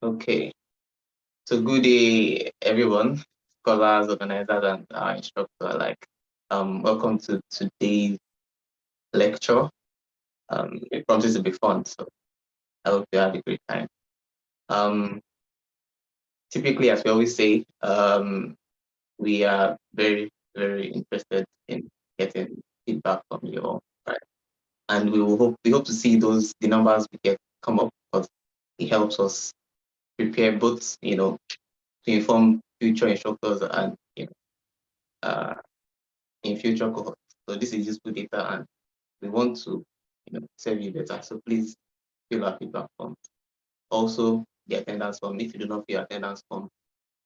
Okay, so good day, everyone, scholars, organizers, and instructors alike. Welcome to today's lecture. It promises to be fun, so I hope you have a great time. Typically, as we always say, we are very, very interested in getting feedback from you all, right? And we hope to see the numbers we get come up, because it helps us prepare both, to inform future instructors and in future cohorts. So this is useful data, and we want to serve you better. So please fill our feedback form. Also, the attendance form. If you do not fill attendance form,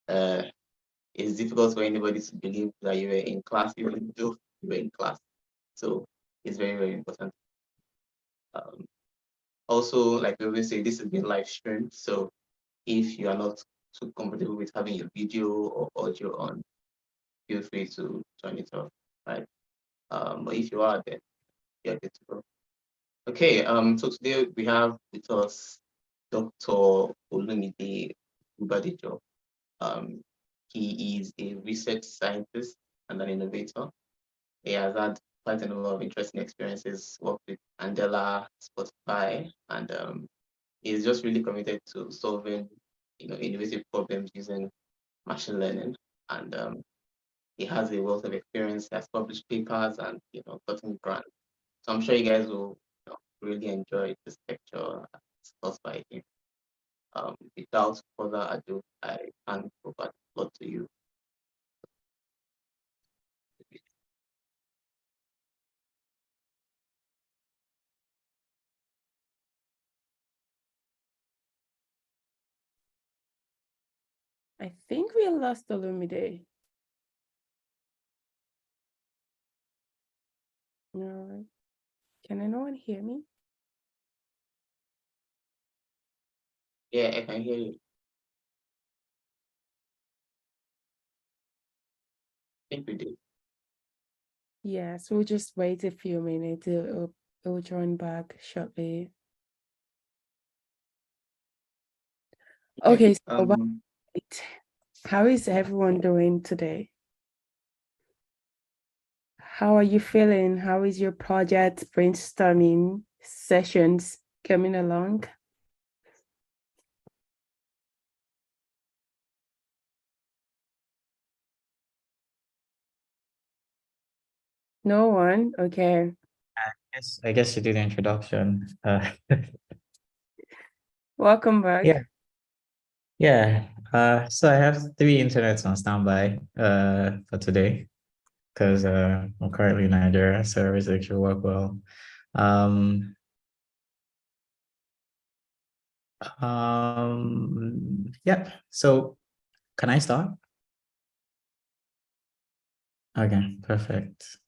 it's difficult for anybody to believe that you were in class, even though you were in class. So it's very, very important. Also, like we always say, this is being live streamed. So if you are not too comfortable with having your video or audio on, feel free to turn it off, right? But if you are, then you're good to go. Okay, so today we have with us Dr. Olumide Okubadejo. He is a research scientist and an innovator. He has had quite a number of interesting experiences, worked with Angela, Spotify, and he's just really committed to solving innovative problems using machine learning. And he has a wealth of experience, has published papers and gotten grants. So I'm sure you guys will really enjoy this lecture discussed by him. Without further ado, I hand over the floor to you. I think we lost Olumide. No. Can anyone hear me? Yeah, I can hear you. I think we did. Yes, we'll just wait a few minutes. It'll join back shortly. Okay, so how is everyone doing today? How are you feeling? How is your project brainstorming sessions coming along? No one? Okay. I guess you did the introduction. Welcome back. Yeah. So I have 3 internets on standby for today, because I'm currently in Nigeria, so everything should work well. Yeah. So can I start? Okay, perfect.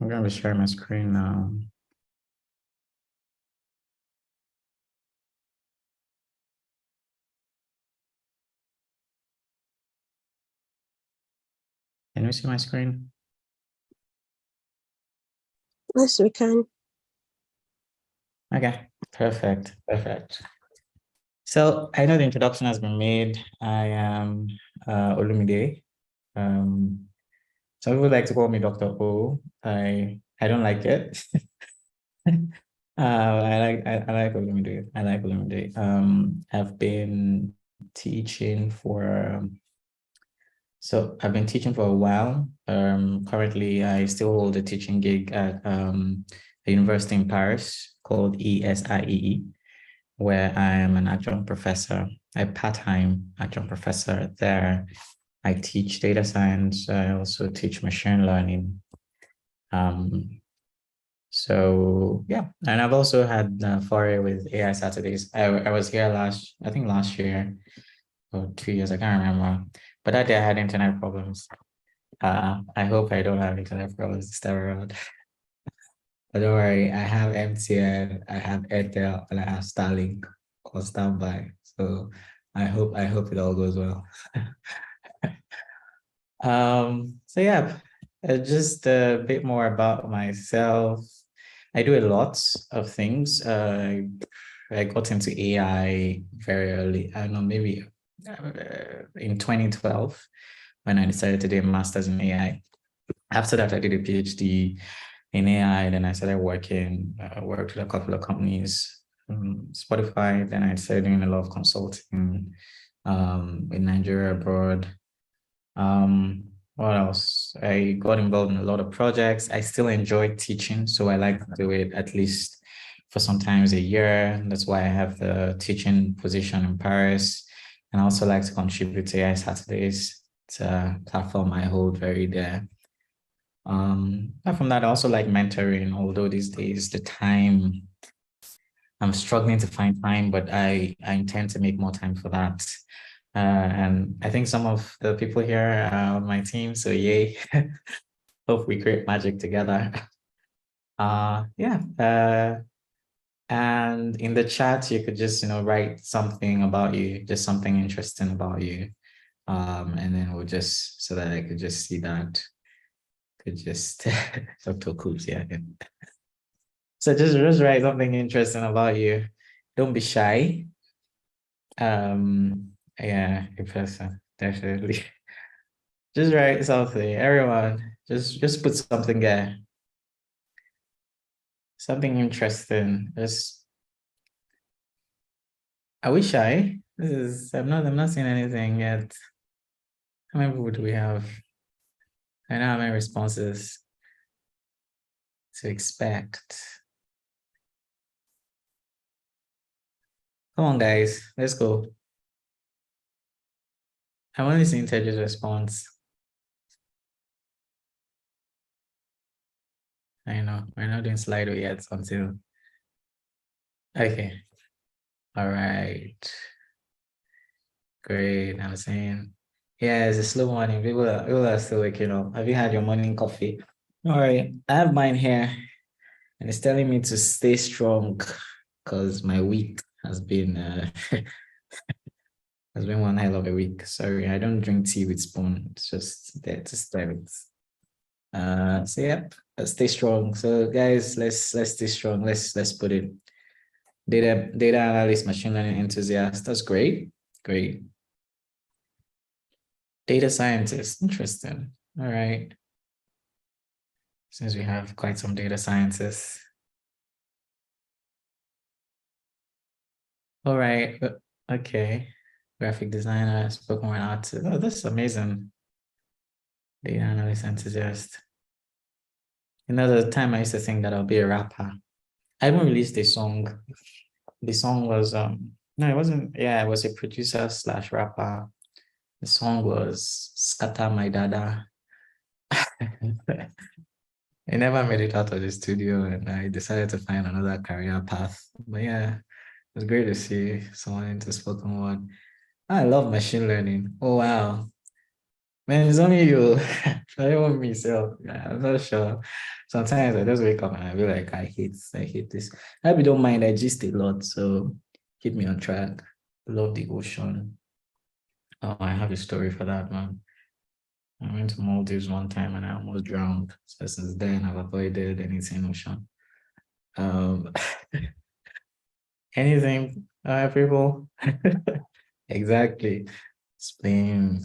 I'm going to be sharing my screen now. Can you see my screen? Yes, we can. Okay, perfect. So I know the introduction has been made. I am Olumide. Some people like to call me Dr. O. I don't like it. I like Olumide. I like Olumide. I've been teaching for I've been teaching for a while. Currently I still hold a teaching gig at a university in Paris called ESIEE, where I am an adjunct professor, a part-time adjunct professor there. I teach data science. I also teach machine learning. So yeah, and I've also had foray with AI Saturdays. I was here last year or 2 years, I can't remember. But that day I had internet problems. I hope I don't have internet problems this time around. But don't worry, I have MTN, I have Airtel, and I have Starlink on standby. So I hope it all goes well. So yeah, just a bit more about myself. I do a lot of things. I got into AI very early. I don't know, maybe in 2012 when I decided to do a master's in AI. After that, I did a PhD in AI. Then I started working, worked with a couple of companies, Spotify. Then I started doing a lot of consulting in Nigeria, abroad. What else? I got involved in a lot of projects. I still enjoy teaching, so I like to do it at least for sometimes a year. That's why I have the teaching position in Paris. And I also like to contribute to AI Saturdays. It's a platform I hold very dear. Apart from that, I also like mentoring, although these days the time, I'm struggling to find time, but I intend to make more time for that. And I think some of the people here are on my team, so yay. Hope we create magic together. Yeah. And in the chat, you could just, write something about you, just something interesting about you. And then we'll just, so that I could just see that. Could just, Dr. Coops, yeah. So just write something interesting about you. Don't be shy. Yeah, a person, definitely. Just write something, everyone. Just put something there. Something interesting. Are we shy? I'm not seeing anything yet. How many people do we have? I know how many responses to expect. Come on, guys, let's go. I'm only seeing Teddy's response. I know, we're not doing Slido yet until. Okay. All right. Great. I'm saying, yeah, it's a slow morning. People are still waking up. Have you had your morning coffee? All right. I have mine here, and it's telling me to stay strong because my week has been has been one hell of a week. Sorry, I don't drink tea with spoon. It's just there to stir it. So yeah, stay strong. So guys, let's stay strong. Let's put it. Data analyst, machine learning enthusiast. That's great. Great. Data scientist. Interesting. All right. Since we have quite some data scientists. All right. Okay. Graphic designer, spoken word artist. Oh, that's amazing. Data analyst enthusiast. Another time I used to think that I'll be a rapper. I haven't released a song. The song was no, it wasn't. Yeah, it was a producer / rapper. The song was Scatter My Dada. I never made it out of the studio, and I decided to find another career path. But yeah, it was great to see someone into spoken word. I love machine learning. Oh wow. Man, it's only you. I don't want myself. I'm not sure. Sometimes I just wake up and I feel like I hate this. I hope you don't mind. I gist a lot, so keep me on track. Love the ocean. Oh, I have a story for that, man. I went to Maldives one time and I almost drowned. So since then, I've avoided anything ocean. Anything, people? Exactly. Spleen.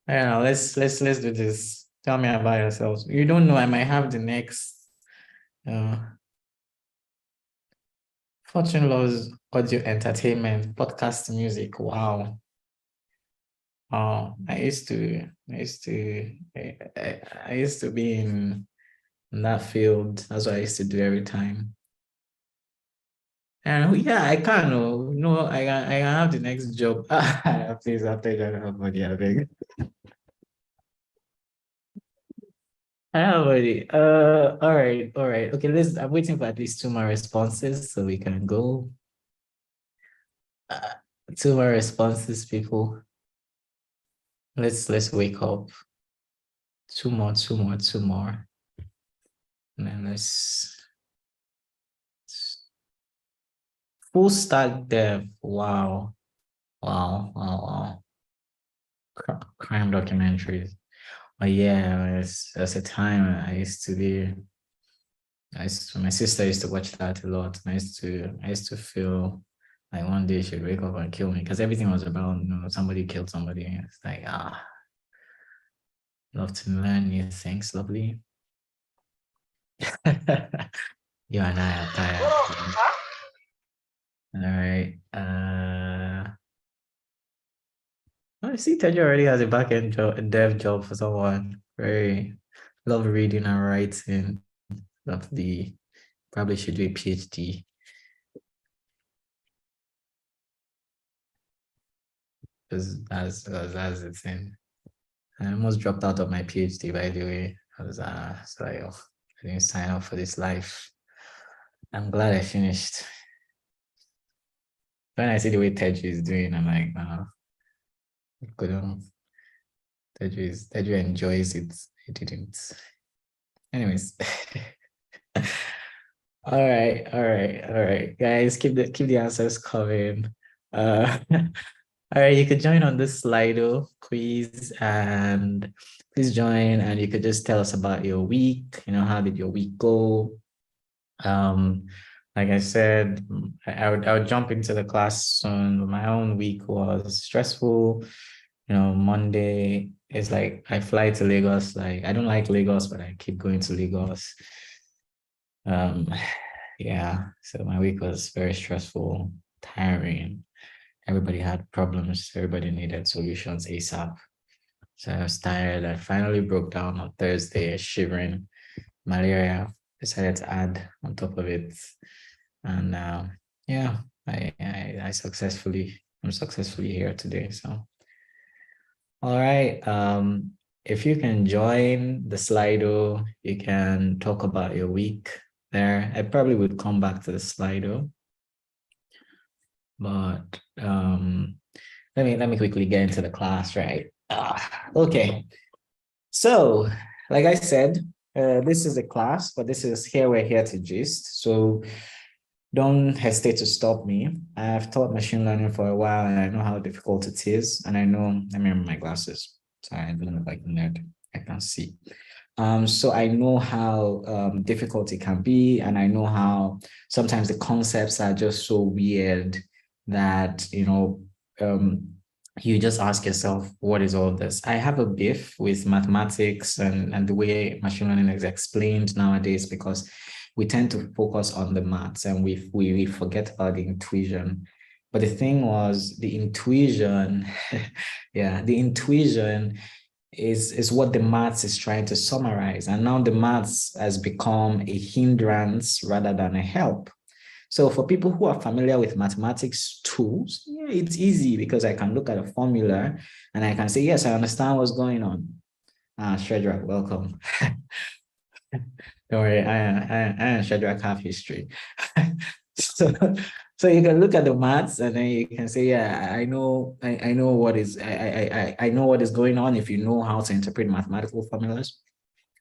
I don't know. Let's do this. Tell me about yourselves. You don't know. I might have the next. Fortune loves audio entertainment, podcast music. Wow. I used to be in that field. That's what I used to do every time. And yeah, I can. No, I can have the next job. Please, I'll take that everybody. I beg. I have already. All right. Okay, I'm waiting for at least 2 more responses so we can go. 2 more responses, people. Let's wake up. 2 more. And then let's full stack dev. Wow. Crime documentaries. Oh yeah, there's a time I used to be My sister used to watch that a lot. And I used to feel like one day she'd wake up and kill me because everything was about, somebody killed somebody. It's like, love to learn new things, lovely. You and I are tired. All right. I see Tejo already has a back-end dev job for someone. Very love reading and writing. Lovely. Probably should do a PhD. Because that's the thing. I almost dropped out of my PhD, by the way. I was I didn't sign up for this life. I'm glad I finished. When I see the way Teju is doing, I'm like, couldn't. Teju enjoys it. He didn't. Anyways. All right, guys. Keep the answers coming. All right, you could join on this Slido quiz, and please join, and you could just tell us about your week. How did your week go? Like I said, I would jump into the class soon. My own week was stressful. Monday is like I fly to Lagos. Like I don't like Lagos, but I keep going to Lagos. Yeah, so my week was very stressful, tiring. Everybody had problems. Everybody needed solutions ASAP. So I was tired. I finally broke down on Thursday, shivering, malaria. Decided to add on top of it, and yeah, I'm successfully here today. So, all right. If you can join the Slido, you can talk about your week there. I probably would come back to the Slido, but let me quickly get into the class, right? Okay. So, like I said, this is a class, but we're here to gist. So don't hesitate to stop me. I've taught machine learning for a while, and I know how difficult it is. And I know, let me remove my glasses. Sorry, I don't look like a nerd. I can't see. So I know how difficult it can be, and I know how sometimes the concepts are just so weird that you just ask yourself, what is all this? I have a beef with mathematics and the way machine learning is explained nowadays because we tend to focus on the maths and we forget about the intuition. But the thing was, the intuition, the intuition is what the maths is trying to summarize. And now the maths has become a hindrance rather than a help. So for people who are familiar with mathematics tools, it's easy because I can look at a formula and I can say, yes, I understand what's going on. Shadrach, welcome. Don't worry, I and Shadrach have history. So you can look at the maths and then you can say, yeah, I know what is I know what is going on if you know how to interpret mathematical formulas.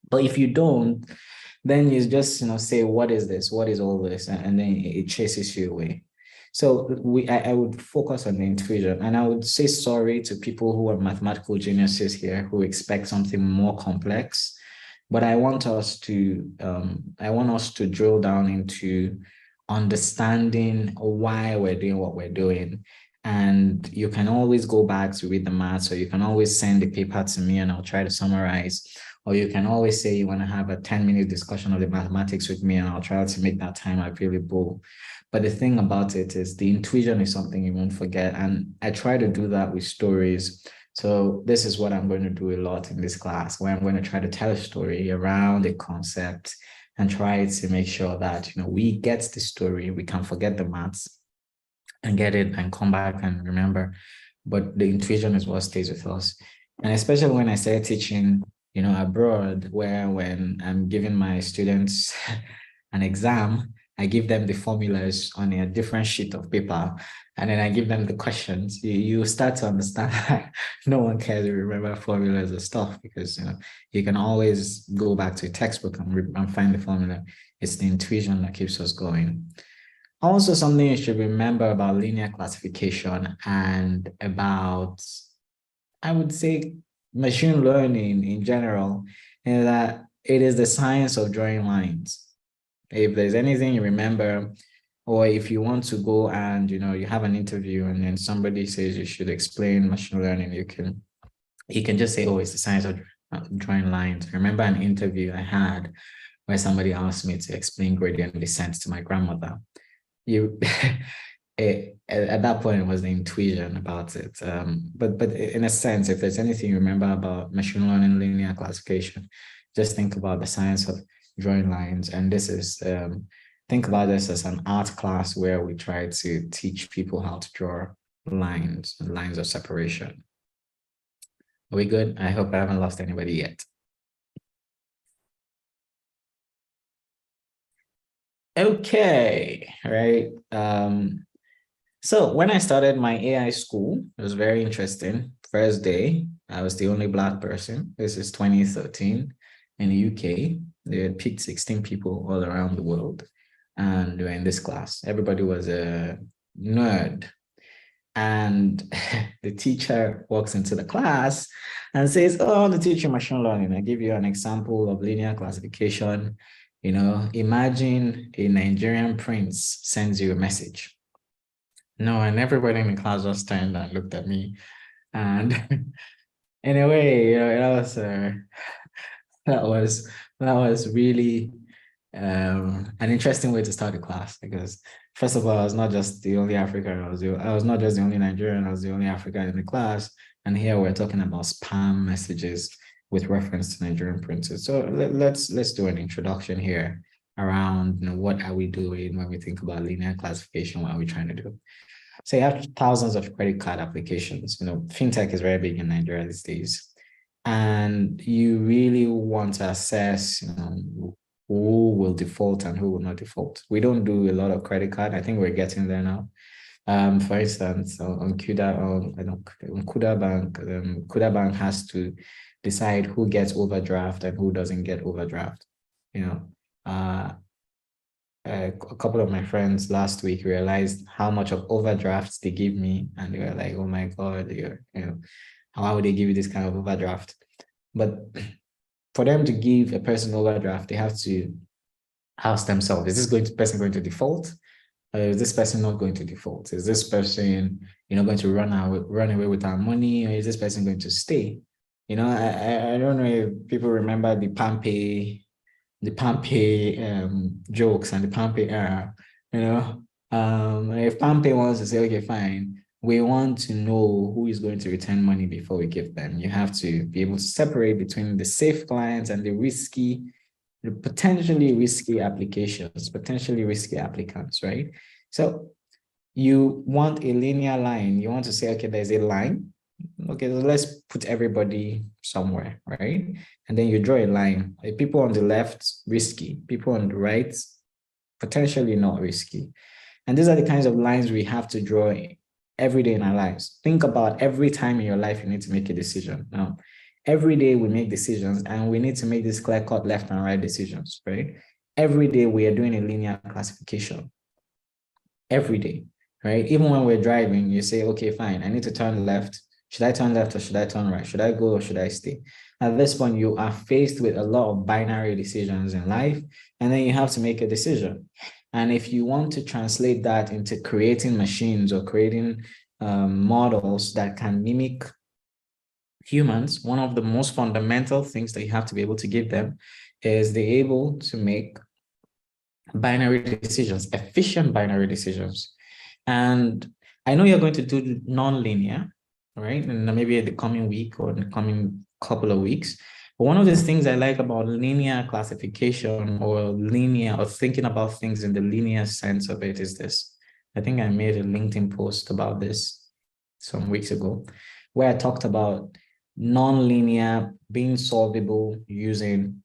But if you don't, then you just say, what is this? What is all this? And then it chases you away. So I would focus on the intuition, and I would say sorry to people who are mathematical geniuses here who expect something more complex. But I want us to drill down into understanding why we're doing what we're doing. And you can always go back to read the maths, or you can always send the paper to me and I'll try to summarize. Or you can always say you want to have a 10-minute discussion of the mathematics with me and I'll try to make that time available. But the thing about it is the intuition is something you won't forget. And I try to do that with stories. So this is what I'm going to do a lot in this class, where I'm going to try to tell a story around a concept and try to make sure that we get the story, we can forget the maths and get it and come back and remember. But the intuition is what stays with us. And especially when I started teaching, abroad, where when I'm giving my students an exam, I give them the formulas on a different sheet of paper, and then I give them the questions. You start to understand no one cares to remember formulas or stuff because you can always go back to a textbook and find the formula. It's the intuition that keeps us going. Also, something you should remember about linear classification and about, I would say, machine learning in general, is that it is the science of drawing lines. If there's anything you remember, or if you want to go and, you have an interview and then somebody says you should explain machine learning, you can just say, oh, it's the science of drawing lines. I remember an interview I had where somebody asked me to explain gradient descent to my grandmother. At that point, it was the intuition about it. But in a sense, if there's anything you remember about machine learning linear classification, just think about the science of drawing lines. And this is, think about this as an art class where we try to teach people how to draw lines of separation. Are we good? I hope I haven't lost anybody yet. Okay, right. So when I started my AI school, it was very interesting. First day, I was the only Black person. This is 2013 in the UK. They had picked 16 people all around the world, and they were in this class. Everybody was a nerd. And the teacher walks into the class and says, oh, I want to teach you machine learning. I give you an example of linear classification. Imagine a Nigerian prince sends you a message. No, and everybody in the class just turned and looked at me. And in a way, that was really an interesting way to start the class, because first of all, I was not just the only African, I was not just the only Nigerian, I was the only African in the class. And here we're talking about spam messages with reference to Nigerian princes. So let's do an introduction here around what are we doing when we think about linear classification, what are we trying to do? So you have thousands of credit card applications. Fintech is very big in Nigeria these days. And you really want to assess, who will default and who will not default. We don't do a lot of credit card. I think we're getting there now. For instance, on Kuda Bank, Kuda Bank has to decide who gets overdraft and who doesn't get overdraft. A couple of my friends last week realized how much of overdrafts they give me, and they were like, "Oh my God, how would they give you this kind of overdraft?" But for them to give a person overdraft, they have to ask themselves, is this person going to default? Or is this person not going to default? Is this person, going to run away with our money? Or is this person going to stay? I don't know if people remember the Pampe jokes and the Pampe era, if Pampe wants to say, okay, fine, we want to know who is going to return money before we give them. You have to be able to separate between the safe clients and the potentially risky applications, potentially risky applicants, right? So you want a linear line. You want to say, okay, there's a line. Okay, so let's put everybody somewhere, right? And then you draw a line. People on the left, risky. People on the right, potentially not risky. And these are the kinds of lines we have to draw every day in our lives. Think about every time in your life you need to make a decision. Now, every day we make decisions, and we need to make these clear-cut left and right decisions, right? Every day we are doing a linear classification. Every day, right? Even when we're driving, you say, okay, fine, I need to turn left. Should I turn left or should I turn right? Should I go or should I stay? At this point, you are faced with a lot of binary decisions in life, and then you have to make a decision. And if you want to translate that into creating machines or creating models that can mimic humans, one of the most fundamental things that you have to be able to give them is they're able to make binary decisions, efficient binary decisions. And I know you're going to do non-linear, right? And maybe in the coming week or in the coming couple of weeks. But one of the things I like about linear classification or thinking about things in the linear sense of it is this. I think I made a LinkedIn post about this some weeks ago, where I talked about non-linear being solvable using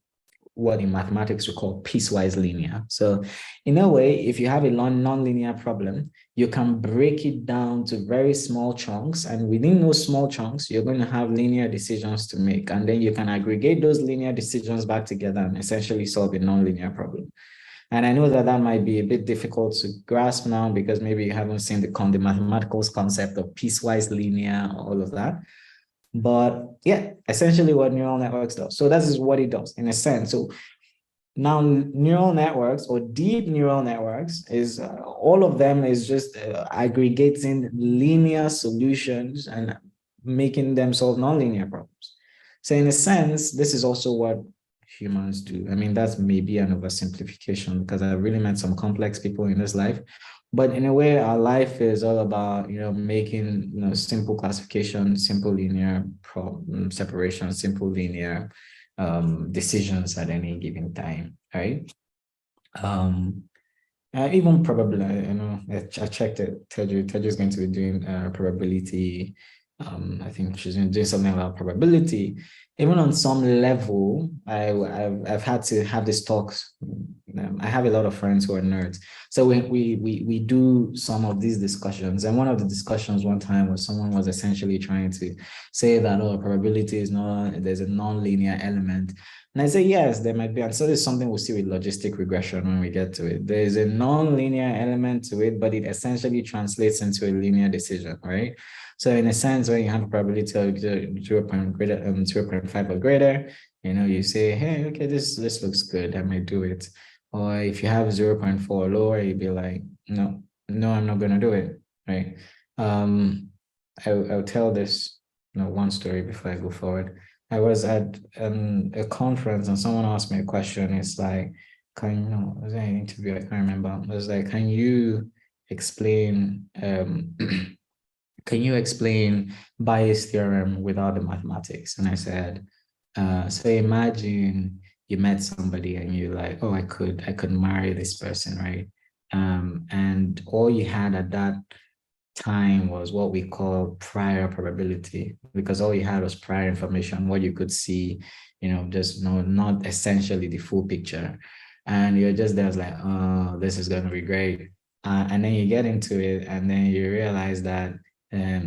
what in mathematics we call piecewise linear. So in a way, if you have a non-linear problem, you can break it down to very small chunks. And within those small chunks, you're going to have linear decisions to make. And then you can aggregate those linear decisions back together and essentially solve a non-linear problem. And I know that that might be a bit difficult to grasp now because maybe you haven't seen the mathematical concept of piecewise linear, all of that. But yeah, essentially what neural networks does. So that is what it does in a sense. So Now, neural networks or deep neural networks is all of them is just aggregating linear solutions and making them solve nonlinear problems. So in a sense, this is also what humans do. I mean, that's maybe an oversimplification because I've really met some complex people in this life. But in a way, our life is all about, making, simple classification, simple linear problem separation, simple linear decisions at any given time, right? Even probably, I checked it. Teju is going to be doing probability. I think she's doing something about probability. Even on some level, I've had to have these talks. I have a lot of friends who are nerds, so we do some of these discussions. And one of the discussions one time was someone was essentially trying to say that probability is not, there's a non-linear element. And I say, yes, there might be. And so there's something we'll see with logistic regression when we get to it. There is a non-linear element to it, but it essentially translates into a linear decision, right? So in a sense, when you have a probability of 0.5 or greater, you say, hey, okay, this looks good, I might do it. Or if you have 0.4 or lower, you'd be like, no, I'm not going to do it, right? I'll tell this one story before I go forward. I was at a conference and someone asked me a question. It's like, was there an interview? I can't remember. It was like, can you explain Bayes' theorem without the mathematics? And I said, so imagine you met somebody and you're like, oh, I could marry this person, right? And all you had at that time was what we call prior probability, because all you had was prior information, what you could see, just not essentially the full picture. And you're just there, like, oh, this is going to be great. And then you get into it and then you realize that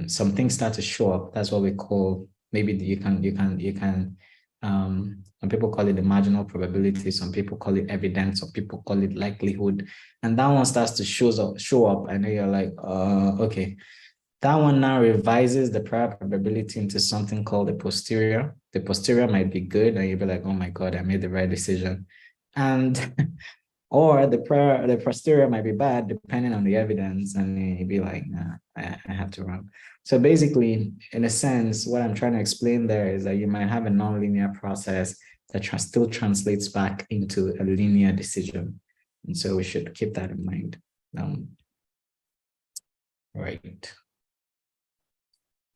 some things start to show up. That's what we call, maybe you can some people call it the marginal probability, some people call it evidence, some people call it likelihood. And that one starts to show up, and then you're like, okay. That one now revises the prior probability into something called the posterior. The posterior might be good, and you'll be like, oh my God, I made the right decision. And or the posterior might be bad depending on the evidence, and you'd be like, nah, I have to run. So basically, in a sense, what I'm trying to explain there is that you might have a nonlinear process that still translates back into a linear decision. And so we should keep that in mind. Right.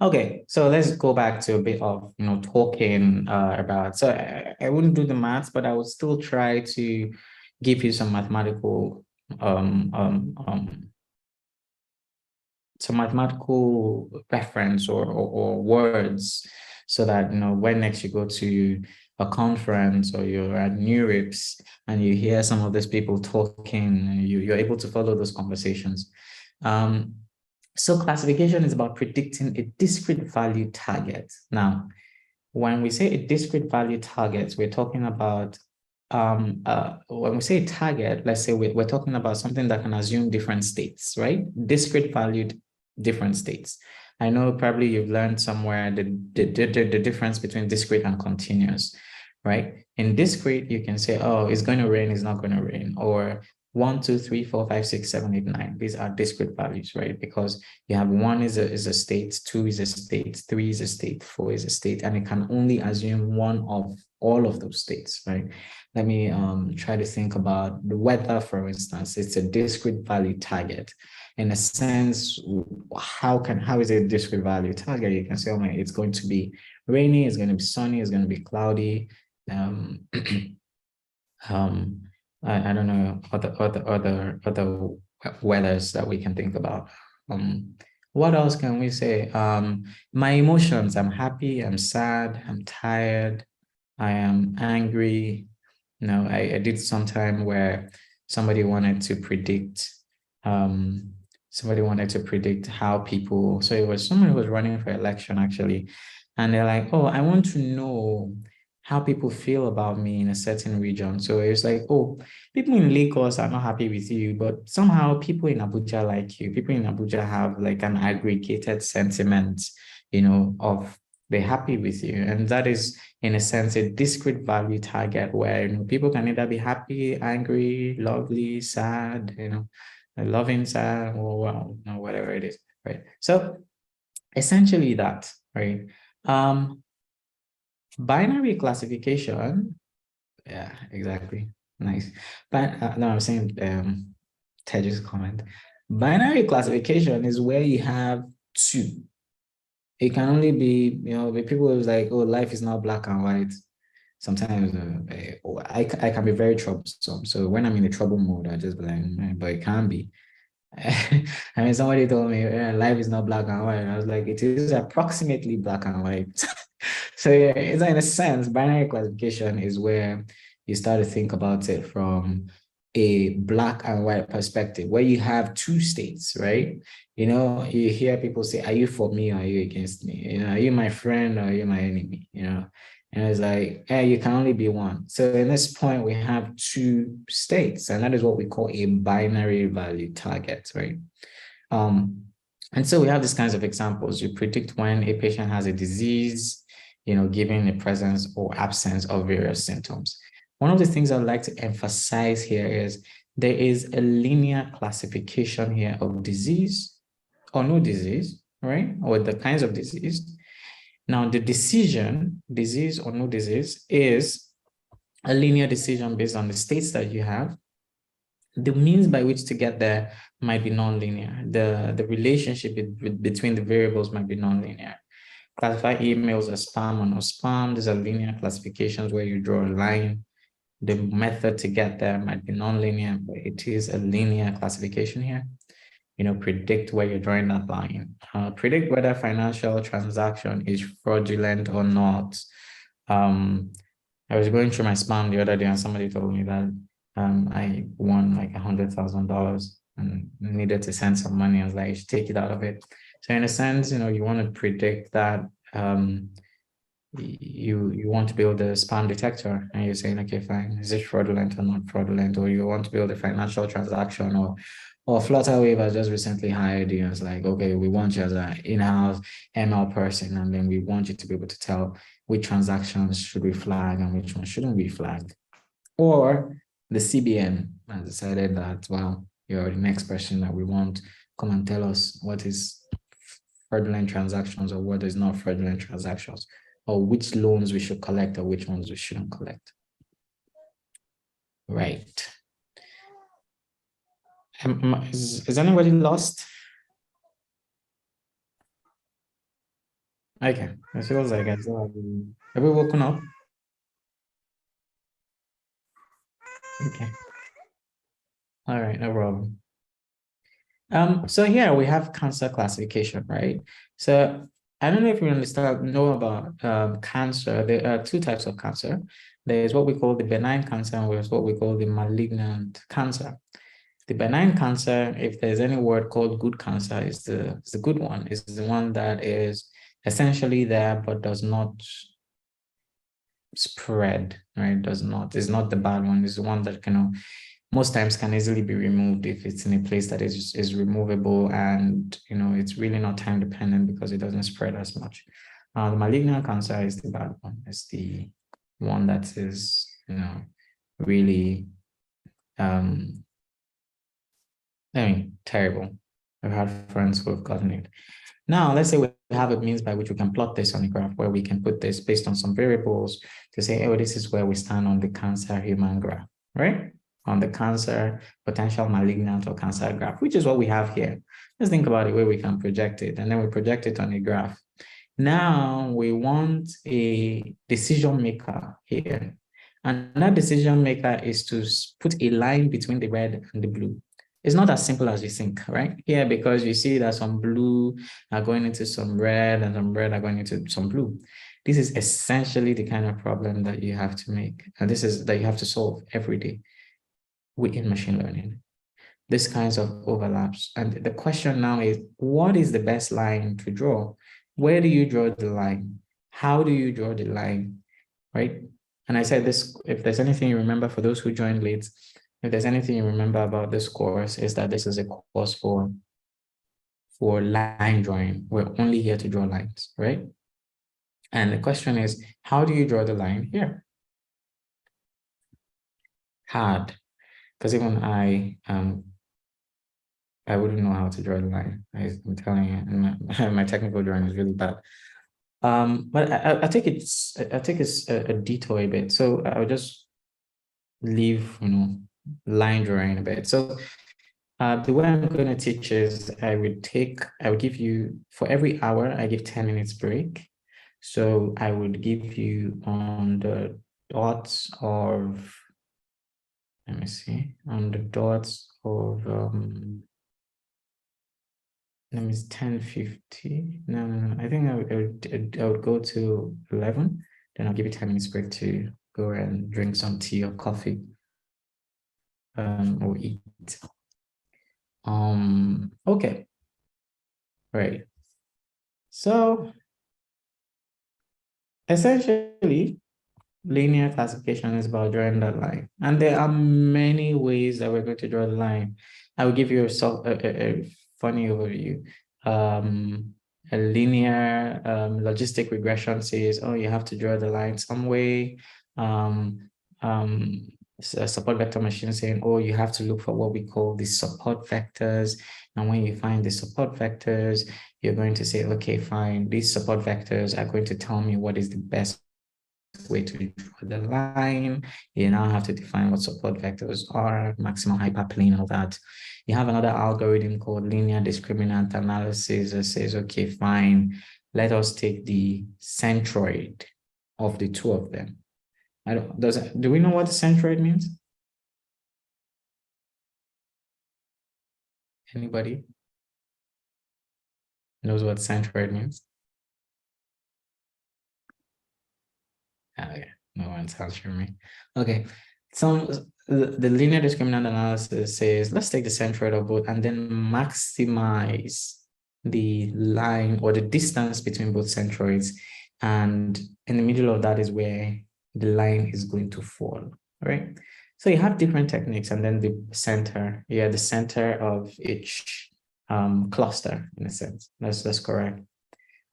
Okay, so let's go back to a bit of talking about. So I wouldn't do the maths, but I would still try to give you some mathematical reference or words, so that when next you go to a conference or you're at NeurIPS and you hear some of these people talking, you're able to follow those conversations. So classification is about predicting a discrete value target. Now, when we say a discrete value target, we're talking about when we say target, let's say we're talking about something that can assume different states, right? Discrete valued different states. I know probably you've learned somewhere the difference between discrete and continuous, right? In discrete, you can say, oh, it's going to rain, it's not going to rain, or 1, 2, 3, 4, 5, 6, 7, 8, 9. These are discrete values, right? Because you have 1 is a state, 2 is a state, 3 is a state, 4 is a state, and it can only assume one of all of those states, right? Let me try to think about the weather, for instance. It's a discrete value target. In a sense, how is it a discrete value target? You can say, oh, it's going to be rainy, it's going to be sunny, it's going to be cloudy. I don't know other weathers that we can think about. What else can we say? My emotions, I'm happy, I'm sad, I'm tired, I am angry. I did some time where somebody wanted to predict how people, so it was someone who was running for election actually, and they're like, oh, I want to know how people feel about me in a certain region. So it's like, oh, people in Lagos are not happy with you, but somehow people in Abuja like you. People in Abuja have like an aggregated sentiment, of they're happy with you. And that is, in a sense, a discrete value target where, people can either be happy, angry, lovely, sad, loving, sad, or well, whatever it is, right? So essentially that, right? Binary classification, yeah, exactly. Nice. But no, I'm saying Tej's comment. Binary classification is where you have two. It can only be, the people who's like, oh, life is not black and white. Sometimes I can be very troublesome. So when I'm in a trouble mode, I just be like, but it can be. I mean, somebody told me life is not black and white. And I was like, it is approximately black and white. So yeah, it's in a sense, binary classification is where you start to think about it from a black and white perspective, where you have two states, right? You hear people say, are you for me or are you against me? Are you my friend or are you my enemy? And it's like, you can only be one. So in this point, we have two states, and that is what we call a binary value target, right? And so we have these kinds of examples. You predict when a patient has a disease, given the presence or absence of various symptoms. One of the things I'd like to emphasize here is there is a linear classification here of disease or no disease, right? Or the kinds of disease. Now, the decision, disease or no disease, is a linear decision based on the states that you have. The means by which to get there might be nonlinear. The relationship between the variables might be nonlinear. Classify emails as spam or no spam. These are linear classifications where you draw a line. The method to get there might be nonlinear, but it is a linear classification here. Predict where you're drawing that line. Predict whether financial transaction is fraudulent or not. I was going through my spam the other day and somebody told me that I won like $100,000 and needed to send some money. I was like, you should take it out of it. So in a sense, you want to predict that you want to build a spam detector and you're saying, okay, fine, is it fraudulent or not fraudulent? Or you want to build a financial transaction, or Flutterwave has just recently hired you. It's like, okay, we want you as an in-house ML person, and then we want you to be able to tell which transactions should we flag and which ones shouldn't we flag. Or the CBN has decided that, well, you're the next person that we want. Come and tell us what is fraudulent transactions or what is not fraudulent transactions, or which loans we should collect or which ones we shouldn't collect. Right. Is anybody lost? Okay, it feels like have we woken up? Okay. All right, no problem. So here we have cancer classification, right? So I don't know if you know about cancer. There are two types of cancer. There's what we call the benign cancer, and there's what we call the malignant cancer. The benign cancer, if there's any word called good cancer, is the good one. Is the one that is essentially there but does not spread, right? Is not the bad one. It's the one that most times can easily be removed if it's in a place that is removable, and it's really not time dependent because it doesn't spread as much. The malignant cancer is the bad one. It's the one that is really terrible. I've had friends who have gotten it. Now, let's say we have a means by which we can plot this on a graph where we can put this based on some variables to say, oh, this is where we stand on the cancer human graph, right? On the cancer, potential malignant or cancer graph, which is what we have here. Let's think about it where we can project it, and then we project it on a graph. Now we want a decision maker here. And that decision maker is to put a line between the red and the blue. It's not as simple as you think, right? Here, because you see that some blue are going into some red and some red are going into some blue. This is essentially the kind of problem that you have to make. And this is that you have to solve every day within machine learning. These kinds of overlaps. And the question now is, what is the best line to draw? Where do you draw the line? How do you draw the line, right? And I said this, if there's anything you remember for those who joined late, if there's anything you remember about this course, is that this is a course for line drawing. We're only here to draw lines, right? And the question is, how do you draw the line here? Hard, because even I wouldn't know how to draw the line. I'm telling you, and my technical drawing is really bad. But I think it's a detour a bit. So I'll just leave, line drawing a bit. So the way I'm going to teach is I would give you, for every hour, I give 10 minutes break. So I would give you on the dots of, let me see, on the dots of, let me see, 10:50. No. I think I would go to 11. Then I'll give you 10 minutes break to go and drink some tea or coffee, or eat. Okay. Right. So essentially, linear classification is about drawing that line. And there are many ways that we're going to draw the line. I will give you a funny overview. A linear logistic regression says, oh, you have to draw the line some way. A support vector machine saying, oh, you have to look for what we call the support vectors. And when you find the support vectors, you're going to say, okay, fine, these support vectors are going to tell me what is the best way to draw the line. You now have to define what support vectors are, maximal hyperplane, all that. You have another algorithm called linear discriminant analysis that says, okay, fine, let us take the centroid of the two of them. Do we know what the centroid means? Anybody knows what centroid means? Okay, no one's answering me. Okay, the linear discriminant analysis says, let's take the centroid of both and then maximize the line or the distance between both centroids. And in the middle of that is where the line is going to fall, right? So you have different techniques, and then the center, the center of each cluster, in a sense. That's correct.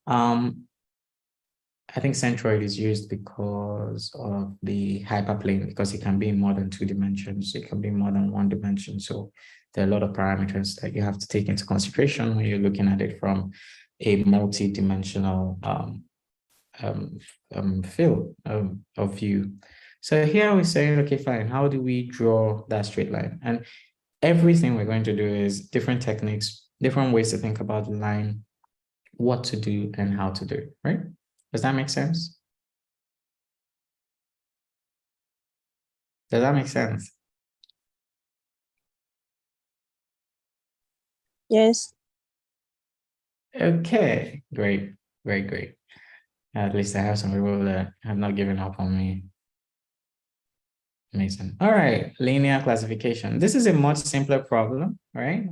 I think centroid is used because of the hyperplane, because it can be in more than 2 dimensions. It can be more than 1 dimension. So there are a lot of parameters that you have to take into consideration when you're looking at it from a multi-dimensional field of view. So here we're saying, okay, fine, how do we draw that straight line? And everything we're going to do is different techniques, different ways to think about the line, what to do and how to do it, right? Does that make sense? Does that make sense? Yes. Okay, great. At least I have some people that have not given up on me. Amazing. All right, linear classification. This is a much simpler problem, right?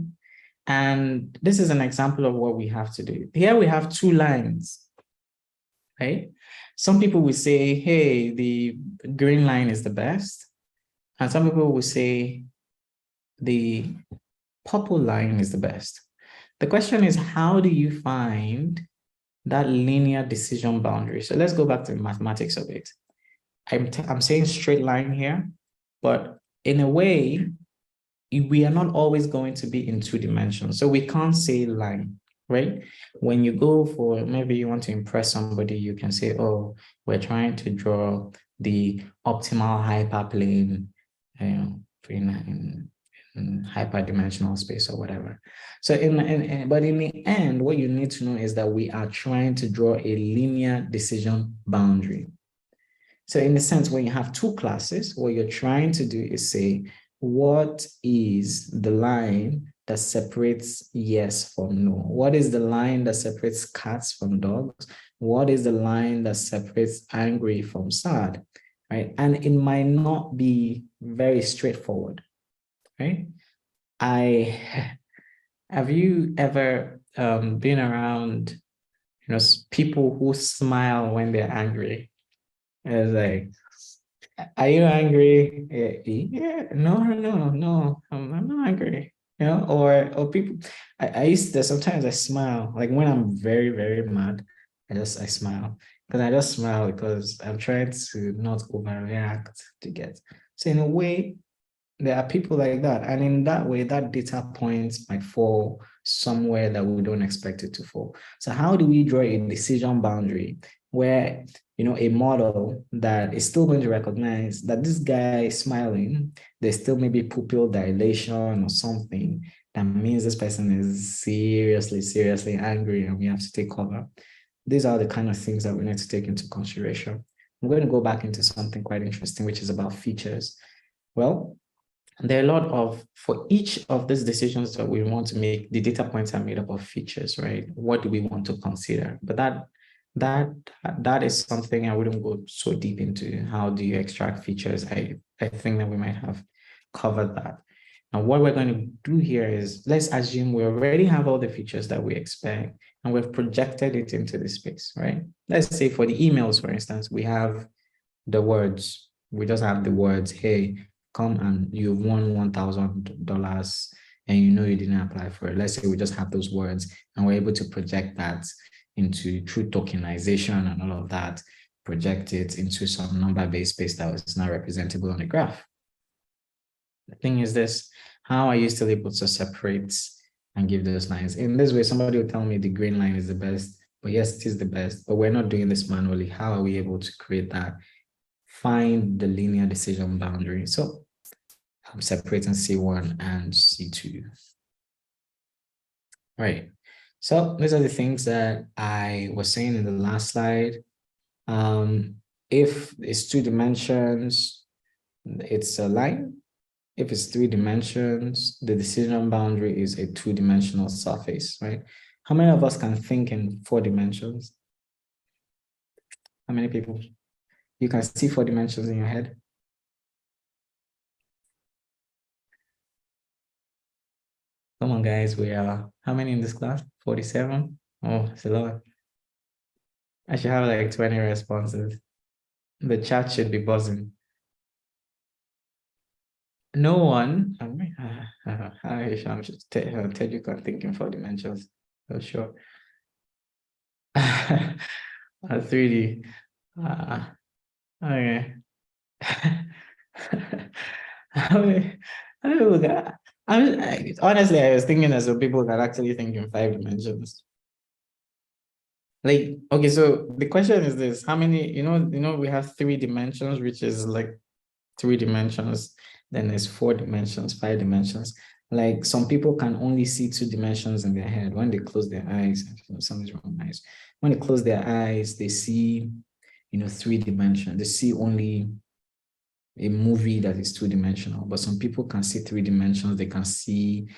And this is an example of what we have to do. Here we have 2 lines, right? Some people will say, hey, the green line is the best. And some people will say the purple line is the best. The question is, how do you find that linear decision boundary? So let's go back to the mathematics of it. I'm saying straight line here, but in a way, we are not always going to be in 2 dimensions. So we can't say line, right? When you go for, maybe you want to impress somebody, you can say, oh, we're trying to draw the optimal hyperplane, in hyperdimensional space or whatever. So but in the end, what you need to know is that we are trying to draw a linear decision boundary. So in a sense, when you have 2 classes, what you're trying to do is say, what is the line that separates yes from no? What is the line that separates cats from dogs? What is the line that separates angry from sad, right? And it might not be very straightforward, right? Have you ever been around, people who smile when they're angry? It's like, are you angry? Yeah, no, I'm not angry. Or people, I used to, sometimes I smile, like when I'm very, very mad, I smile. because I just smile because I'm trying to not overreact to get. So in a way, there are people like that. And in that way, that data point might fall somewhere that we don't expect it to fall. So how do we draw a decision boundary where, a model that is still going to recognize that this guy is smiling, there's still maybe pupil dilation or something that means this person is seriously angry and we have to take cover. These are the kind of things that we need to take into consideration. I'm going to go back into something quite interesting, which is about features. Well, there are a lot of, for each of these decisions that we want to make, the data points are made up of features, right? What do we want to consider? But that is something I wouldn't go so deep into. How do you extract features? I think that we might have covered that. Now, what we're going to do here is, let's assume we already have all the features that we expect and we've projected it into the space, right? Let's say for the emails, for instance, we have the words. We just have the words, hey, come and you've won $1,000 and you didn't apply for it. Let's say we just have those words and we're able to project that into through tokenization and all of that, project it into some number-based space that was now representable on the graph. The thing is this, how are you still able to separate and give those lines? In this way, somebody will tell me the green line is the best, but yes, it is the best, but we're not doing this manually. How are we able to create that? Find the linear decision boundary. So I'm separating C1 and C2. Right. So these are the things that I was saying in the last slide. If it's 2 dimensions, it's a line. If it's 3 dimensions, the decision boundary is a 2-dimensional surface, right? How many of us can think in 4 dimensions? How many people? You can see 4 dimensions in your head? Come on, guys, we are, how many in this class? 47? Oh, it's a lot. I should have like 20 responses. The chat should be buzzing. No one, I'm just tell you can think in 4 dimensions. Oh, sure. 3D. Okay. Honestly, I was thinking as though people can actually think in 5 dimensions. Like, okay, so the question is this: how many? We have 3 dimensions, which is like 3 dimensions. Then there's 4 dimensions, 5 dimensions. Like some people can only see 2 dimensions in their head when they close their eyes. Something's wrong with my eyes. When they close their eyes, they see, 3 dimensions. They see only a movie that is 2-dimensional, but some people can see 3 dimensions. They can see,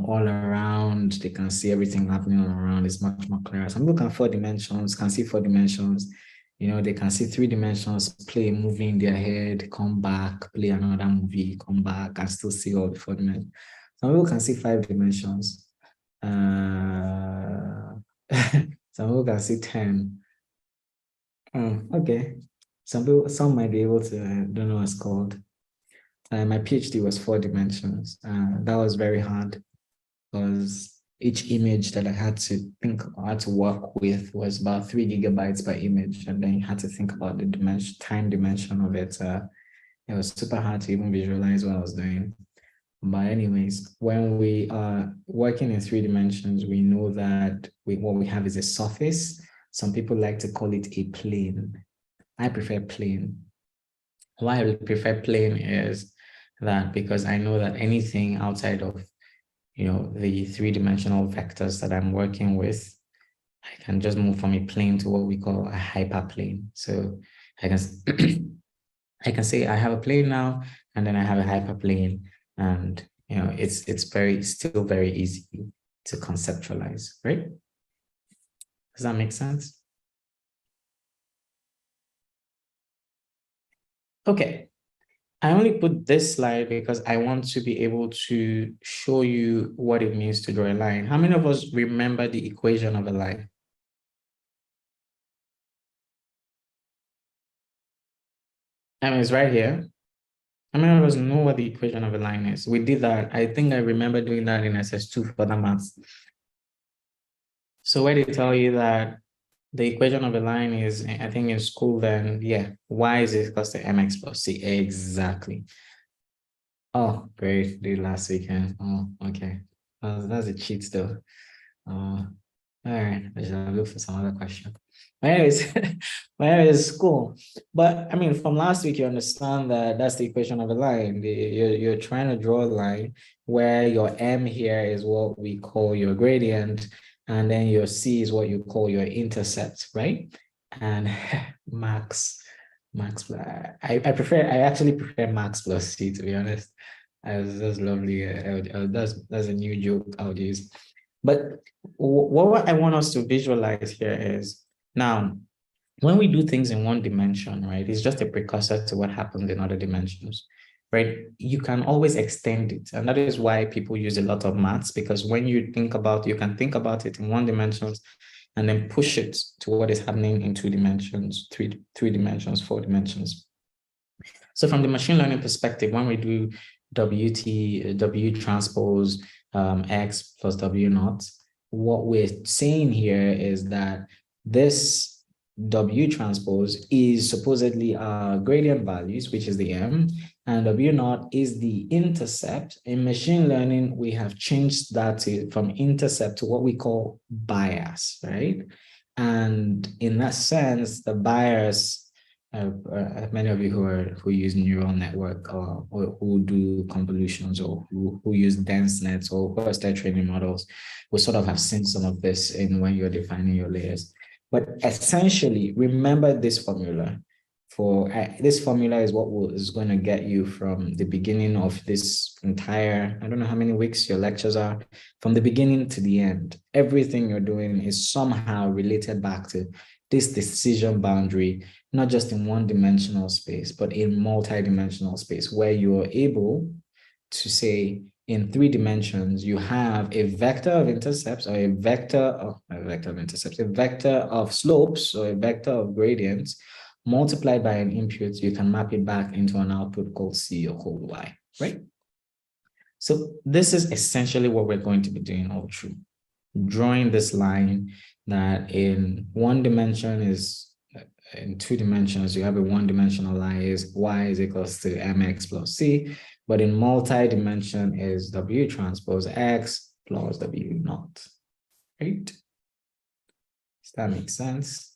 all around. They can see everything happening all around. It's much more clearer. Some people can 4 dimensions, can see 4 dimensions. They can see 3 dimensions, play a movie in their head, come back, play another movie, come back, and still see all the 4 dimensions. Some people can see 5 dimensions. Some people can see 10. Okay. Some might be able to, I don't know what it's called. My PhD was 4 dimensions. That was very hard because each image that I had to work with was about 3 gigabytes per image. And then you had to think about the time dimension of it. It was super hard to even visualize what I was doing. But anyways, when we are working in 3 dimensions, we know that what we have is a surface. Some people like to call it a plane. I prefer plane. Why I prefer plane is that because I know that anything outside of, the 3-dimensional vectors that I'm working with, I can just move from a plane to what we call a hyperplane. So I can, I can say I have a plane now, and then I have a hyperplane, and it's still very easy to conceptualize, right? Does that make sense? Okay, I only put this slide because I want to be able to show you what it means to draw a line. How many of us remember the equation of a line? It's right here. How many of us know what the equation of a line is? We did that. I think I remember doing that in SS2 for the maths. So where they tell you that the equation of a line is, I think in school then, yeah, y is equals to mx plus c. Exactly. Oh, great. Did last weekend. Oh, okay. That's a cheat though. All right. I shall look for some other question. Anyways, school. But I mean, from last week, you understand that that's the equation of a line. You're trying to draw a line where your m here is what we call your gradient, and then your c is what you call your intercept, right? And max, I actually prefer max plus c, to be honest. That's lovely. That's a new joke I would use. But what I want us to visualize here is, now, when we do things in one dimension, right, it's just a precursor to what happens in other dimensions, right? You can always extend it. And that is why people use a lot of maths, because when you think about, you can think about it in one dimension and then push it to what is happening in 2 dimensions, three dimensions, 4 dimensions. So from the machine learning perspective, when we do W transpose X plus W naught, what we're saying here is that this W transpose is supposedly our gradient values, which is the M, and W naught is the intercept. In machine learning, we have changed that from intercept to what we call bias, right? And in that sense, the bias, many of you who use neural network or who do convolutions or who use dense nets or who are start training models will sort of have seen some of this in when you're defining your layers. But essentially, remember this formula. This formula is what is going to get you from the beginning of this entire, I don't know how many weeks your lectures are, from the beginning to the end. Everything you're doing is somehow related back to this decision boundary, not just in one-dimensional space, but in multi-dimensional space, where you're able to say in 3 dimensions, you have a vector of intercepts or a vector of slopes or a vector of gradients multiplied by an input. You can map it back into an output called C or called Y, right? So this is essentially what we're going to be doing all through, drawing this line that in 1 dimension is, in 2 dimensions, you have a 1-dimensional line is y is equals to mx plus c, but in multi-dimension is W transpose X plus W naught, right? Does that make sense?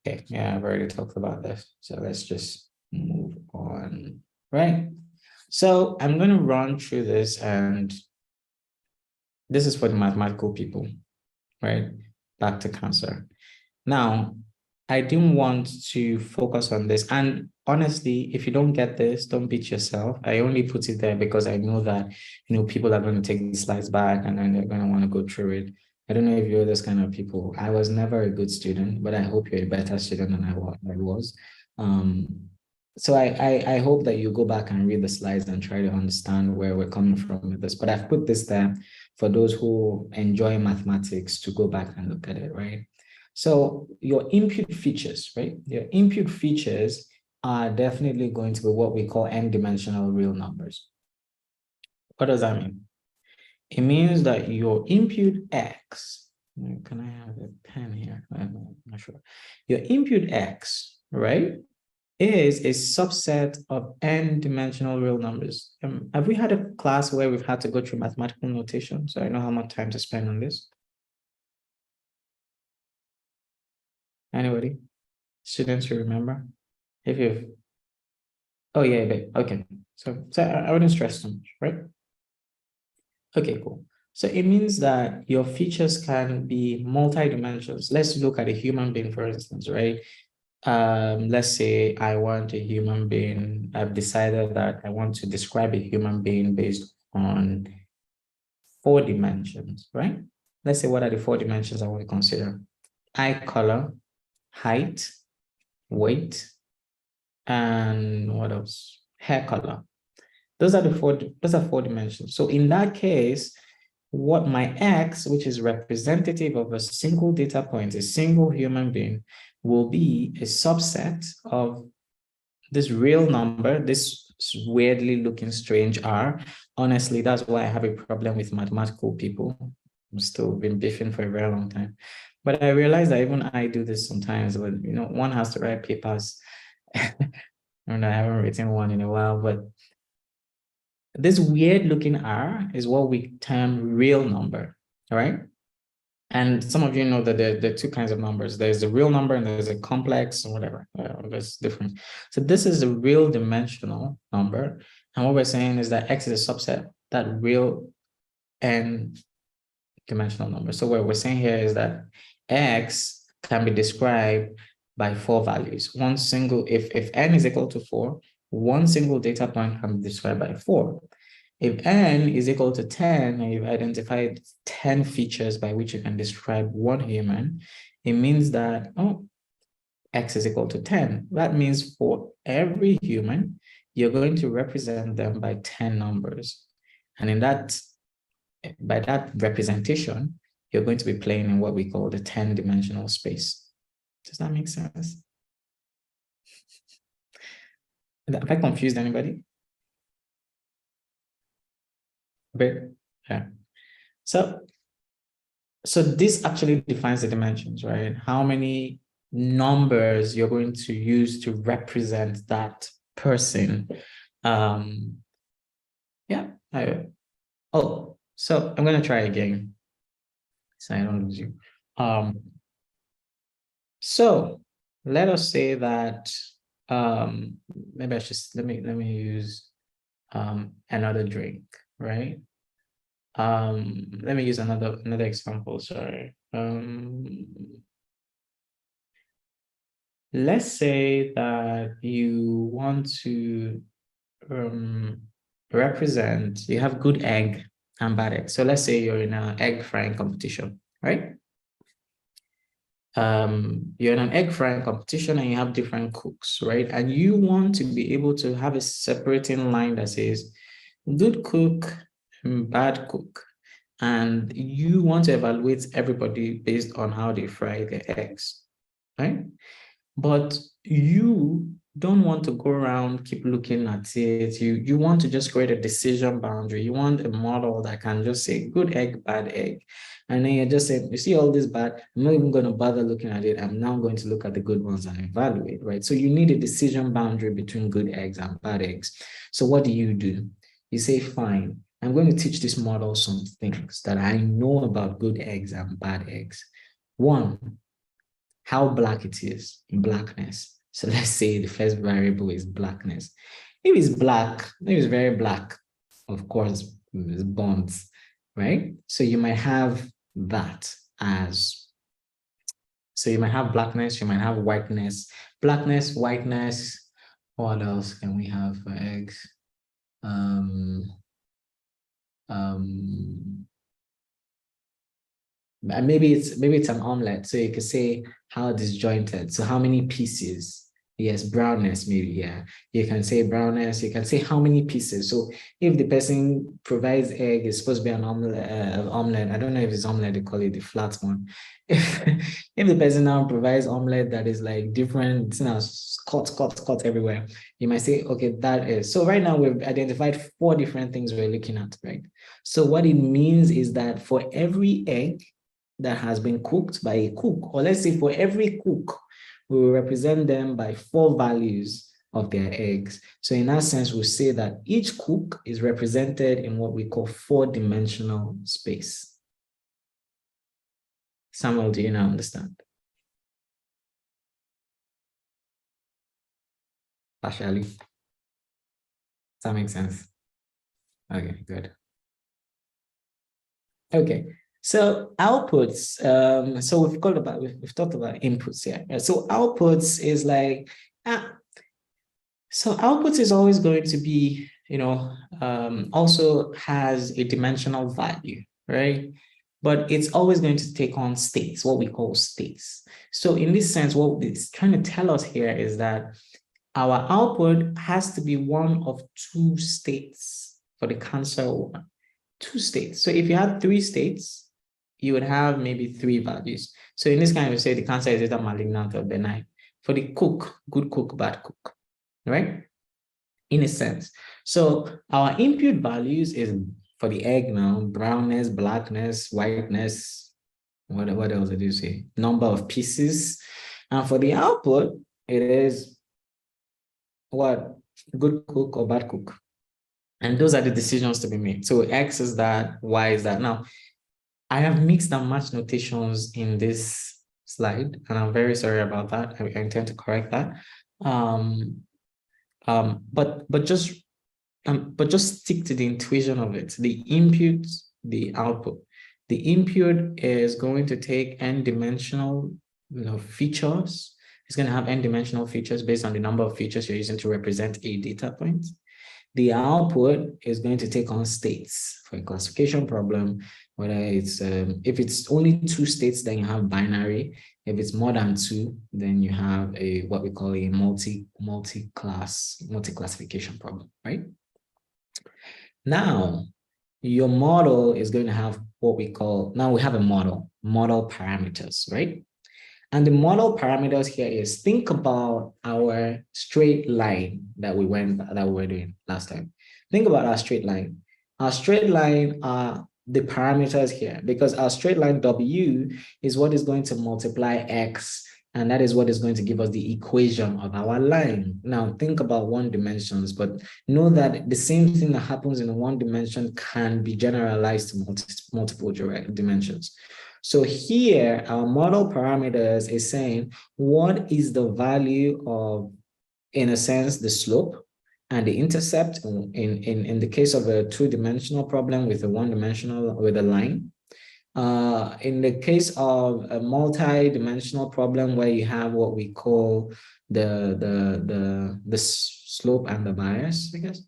Okay, yeah, I've already talked about this. So let's just move on, right? So I'm going to run through this, and this is for the mathematical people, right? Back to cancer. Now, I didn't want to focus on this. And honestly, if you don't get this, don't beat yourself. I only put it there because I know that, people are going to take the slides back and then they're going to want to go through it. I don't know if you're those kind of people. I was never a good student, but I hope you're a better student than I was. So I hope that you go back and read the slides and try to understand where we're coming from with this. But I've put this there for those who enjoy mathematics to go back and look at it, right? So your input features, right? Your input features are definitely going to be what we call n-dimensional real numbers. What does that mean? It means that your input X, can I have a pen here? I'm not sure. Your input X, right, is a subset of n-dimensional real numbers. Have we had a class where we've had to go through mathematical notation? So I know how much time to spend on this. Anybody? Students, you remember? If you've, oh yeah, okay. So I wouldn't stress too much, right? Okay, cool. So it means that your features can be multi-dimensions. Let's look at a human being, for instance, right? Let's say I want a human being. I've decided that I want to describe a human being based on 4 dimensions, right? Let's say, what are the 4 dimensions I want to consider? Eye color, height, weight, and what else? Hair color. Those are 4 dimensions. So in that case, what my X, which is representative of a single data point, a single human being, will be a subset of this real number, this weirdly looking strange R, honestly, that's why I have a problem with mathematical people. I've still been beefing for a very long time. But I realize that even I do this sometimes, but one has to write papers. And I haven't written one in a while, but this weird looking R is what we term real number, all right? And some of you know that there are two kinds of numbers. There's a real number and there's a complex or whatever. There's different. So this is a real dimensional number. And what we're saying is that X is a subset, that real n dimensional number. So what we're saying here is that X can be described by 4 values. One single, if n is equal to 4, one single data point can be described by 4. If n is equal to 10, and you've identified 10 features by which you can describe one human, it means that, X is equal to 10. That means for every human, you're going to represent them by 10 numbers. And by that representation, you're going to be playing in what we call the 10-dimensional space. Does that make sense? Have I confused anybody? But yeah. So this actually defines the dimensions, right? How many numbers you're going to use to represent that person. So I'm going to try again so I don't lose you. So let us say that maybe I should let me use another drink, right? Let me use another example. Sorry. Let's say that you want to represent, you have good egg and bad egg. So let's say you're in an egg frying competition, right? You're in an egg frying competition and you have different cooks, right? And you want to be able to have a separating line that says good cook and bad cook. And you want to evaluate everybody based on how they fry their eggs, right? But you don't want to go around, keep looking at it. You want to just create a decision boundary. You want a model that can just say good egg, bad egg. And then you're just saying, you see all this bad, I'm not even going to bother looking at it. I'm now going to look at the good ones and evaluate, right? So you need a decision boundary between good eggs and bad eggs. So what do? You say, fine, I'm going to teach this model some things that I know about good eggs and bad eggs. One, how black it is, blackness. So let's say the first variable is blackness. If it's black, if it's very black, of course, it's bonds, right? So you might have that as, so you might have blackness, you might have whiteness. Blackness, whiteness, what else can we have for eggs? Maybe it's an omelet. So you could say how disjointed. So how many pieces? Yes, brownness, maybe, yeah. You can say brownness, you can say how many pieces. So if the person provides egg, it's supposed to be an omelet. I don't know if it's omelet, they call it the flat one. If the person now provides omelet that is like different, cut everywhere, you might say, okay, that is. So right now we've identified 4 different things we're looking at, right? So what it means is that for every egg that has been cooked by a cook, or let's say for every cook, we will represent them by 4 values of their eggs. So in that sense, we'll say that each cook is represented in what we call 4-dimensional space. Samuel, do you now understand? Partially. Does that make sense? Okay, good. Okay. So outputs, so we've talked about inputs here. So outputs is like, so outputs is always going to be, also has a dimensional value, right? But it's always going to take on states, what we call states. So in this sense, what it's trying to tell us here is that our output has to be one of 2 states for the cancer one. 2 states. So if you had 3 states, you would have maybe 3 values. So in this kind, we say the cancer is either malignant or benign. For the cook, good cook, bad cook, right? in a sense. So our input values is for the egg now, brownness, blackness, whiteness, what else did you say? Number of pieces. And for the output, it is what? Good cook or bad cook. And those are the decisions to be made. So X is that, Y is that. Now, I have mixed and matched notations in this slide, and I'm very sorry about that. I intend to correct that. But just stick to the intuition of it. The input, the output. The input is going to take n-dimensional, features. It's going to have n-dimensional features based on the number of features you're using to represent a data point. The output is going to take on states for a classification problem, whether it's, if it's only 2 states, then you have binary. If it's more than 2, then you have what we call a multi-classification problem, right? Now, your model is going to have what we call, now we have a model parameters, right? And the model parameters here is, think about our straight line that we were doing last time. Think about our straight line. Our straight line are the parameters here, because our straight line W is what is going to multiply X, and that is what is going to give us the equation of our line. Now think about 1 dimensions, but know that the same thing that happens in 1 dimension can be generalized to multiple dimensions. So here, our model parameters is saying, what is the value of, in a sense, the slope and the intercept in the case of a 2-dimensional problem with a 1-dimensional, with a line. In the case of a multi-dimensional problem where you have what we call the slope and the bias, I guess.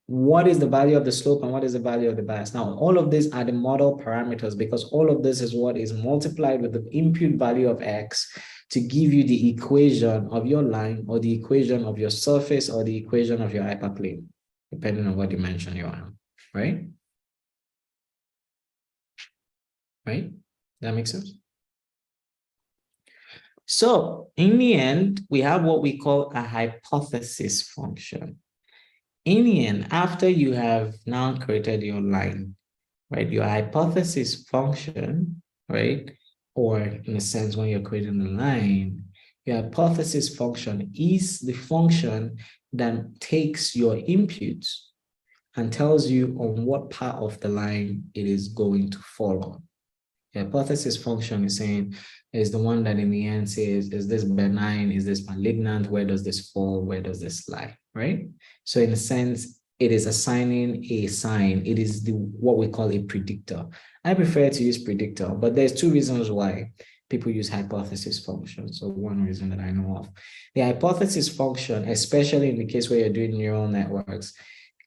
What is the value of the slope and what is the value of the bias? Now, all of these are the model parameters, because all of this is what is multiplied with the input value of X to give you the equation of your line, or the equation of your surface, or the equation of your hyperplane, depending on what dimension you are, right? Right? That makes sense? So in the end, we have what we call a hypothesis function. In the end, after you have now created your line, right, your hypothesis function, right, or in a sense, when you're creating the line, your hypothesis function is the function that takes your inputs and tells you on what part of the line it is going to fall on. The hypothesis function is saying, is the one that in the end says, is this benign? Is this malignant? Where does this fall? Where does this lie? Right? So in a sense, it is assigning a sign. It is what we call a predictor. I prefer to use predictor, but there's 2 reasons why people use hypothesis function. So one reason that I know of. The hypothesis function, especially in the case where you're doing neural networks,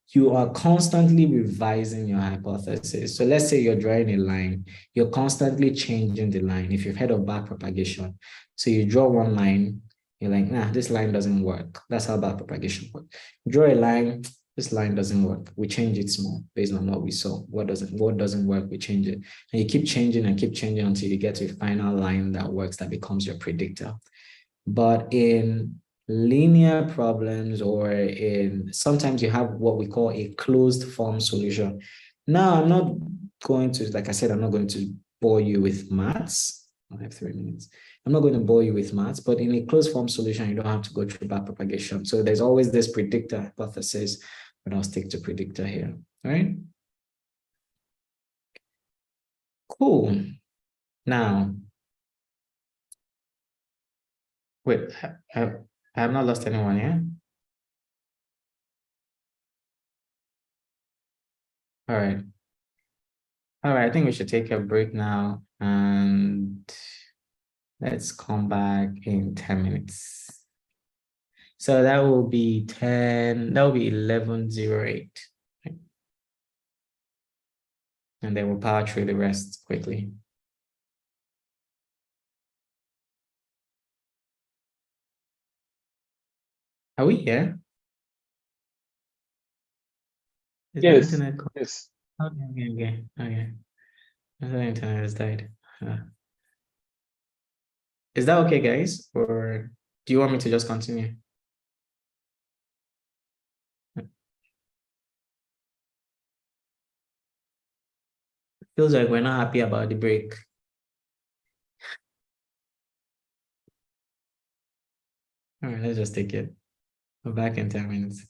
you are constantly revising your hypothesis. So let's say you're drawing a line, you're constantly changing the line. If you've heard of backpropagation, so you draw one line, you're like, nah, this line doesn't work. That's how backpropagation works. Draw a line, this line doesn't work. We change it small based on what we saw. What doesn't work, we change it. And you keep changing and keep changing until you get to a final line that works, that becomes your predictor. But in linear problems, or in sometimes you have what we call a closed form solution. Now, I'm not going to, like I said, I'm not going to bore you with maths. I have 3 minutes. I'm not going to bore you with maths, but in a closed form solution, you don't have to go through backpropagation. So there's always this predictor hypothesis, but I'll stick to predictor here. All right. Cool. Now, wait, I have not lost anyone here. All right. All right, I think we should take a break now, and let's come back in 10 minutes. So that will be 11:08. Right? And then we'll power through the rest quickly. Are we here? Is my Yes, internet yes. okay. The internet has died. Is that okay, guys? Or do you want me to just continue? Feels like we're not happy about the break. All right, let's just take it. We're back in 10 minutes.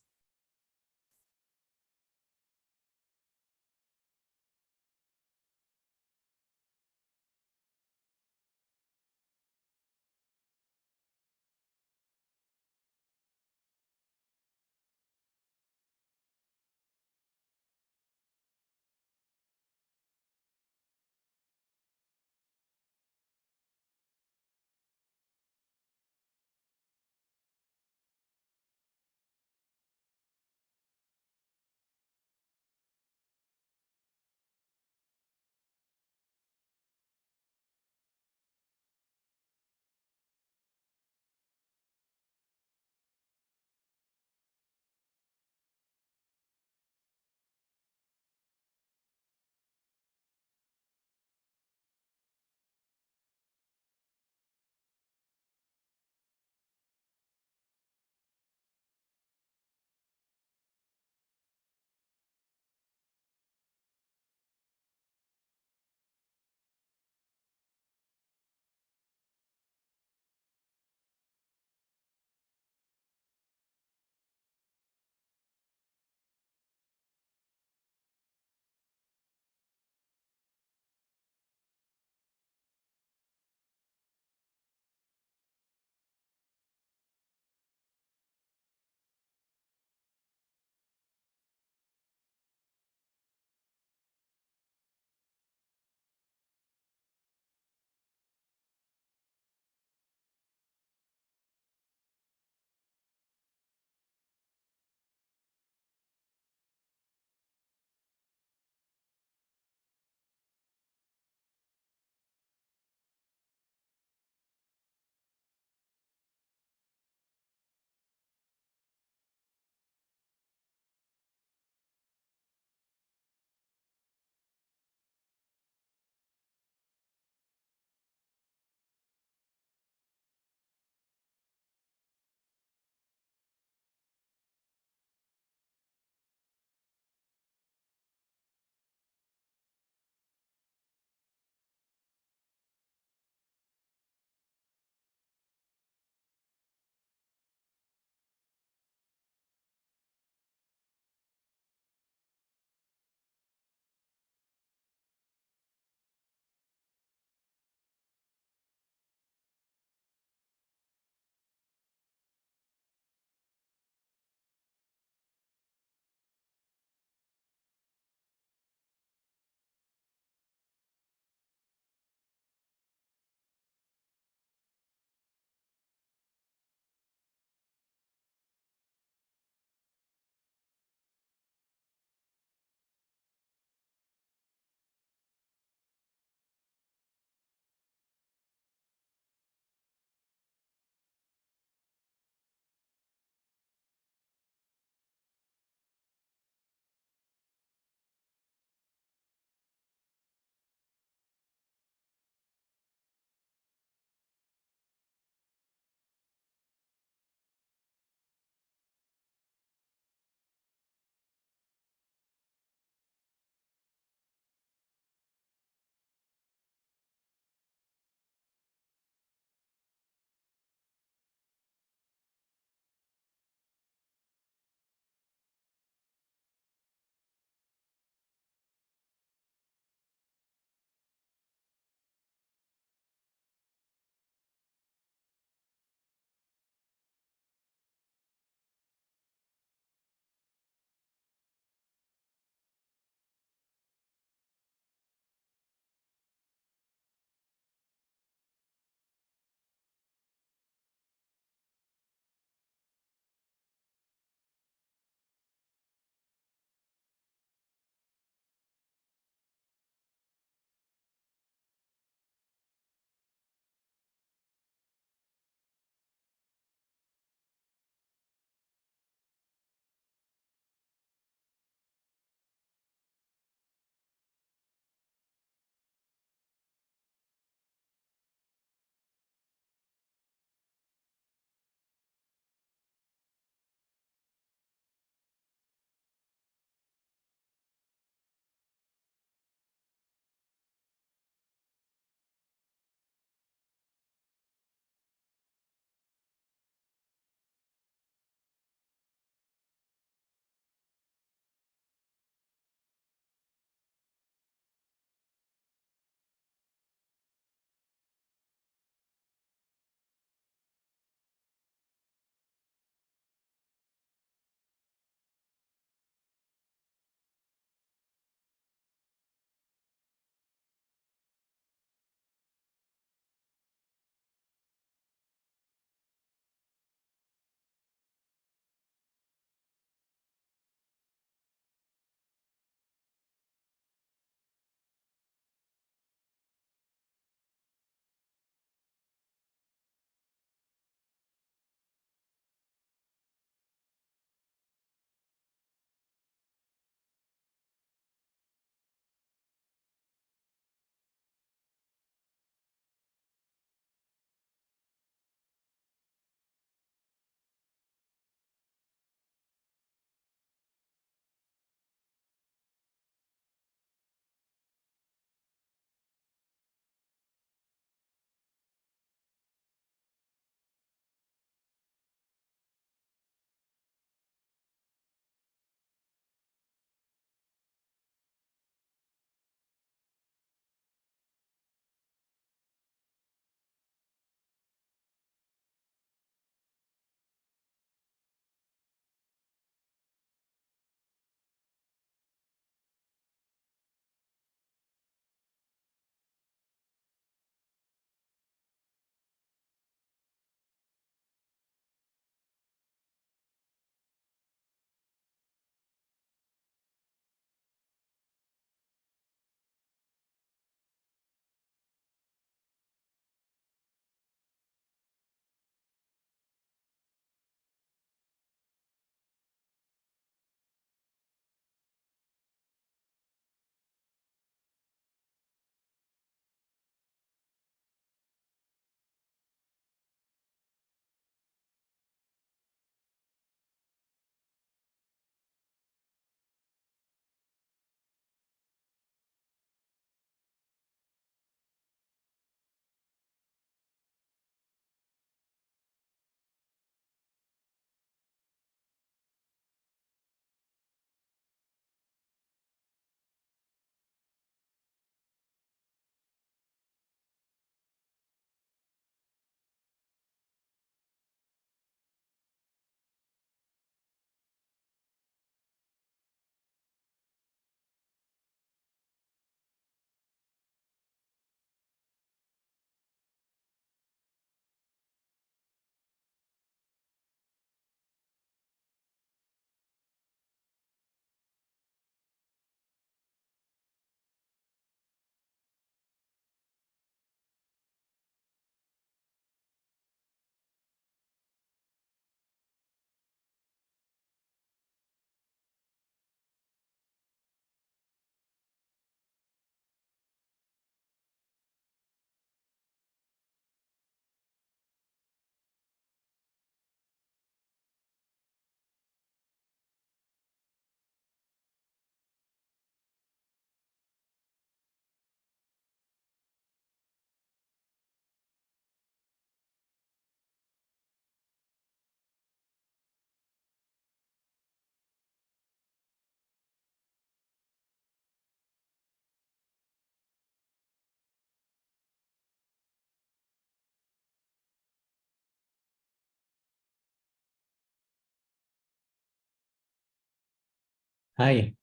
Hi.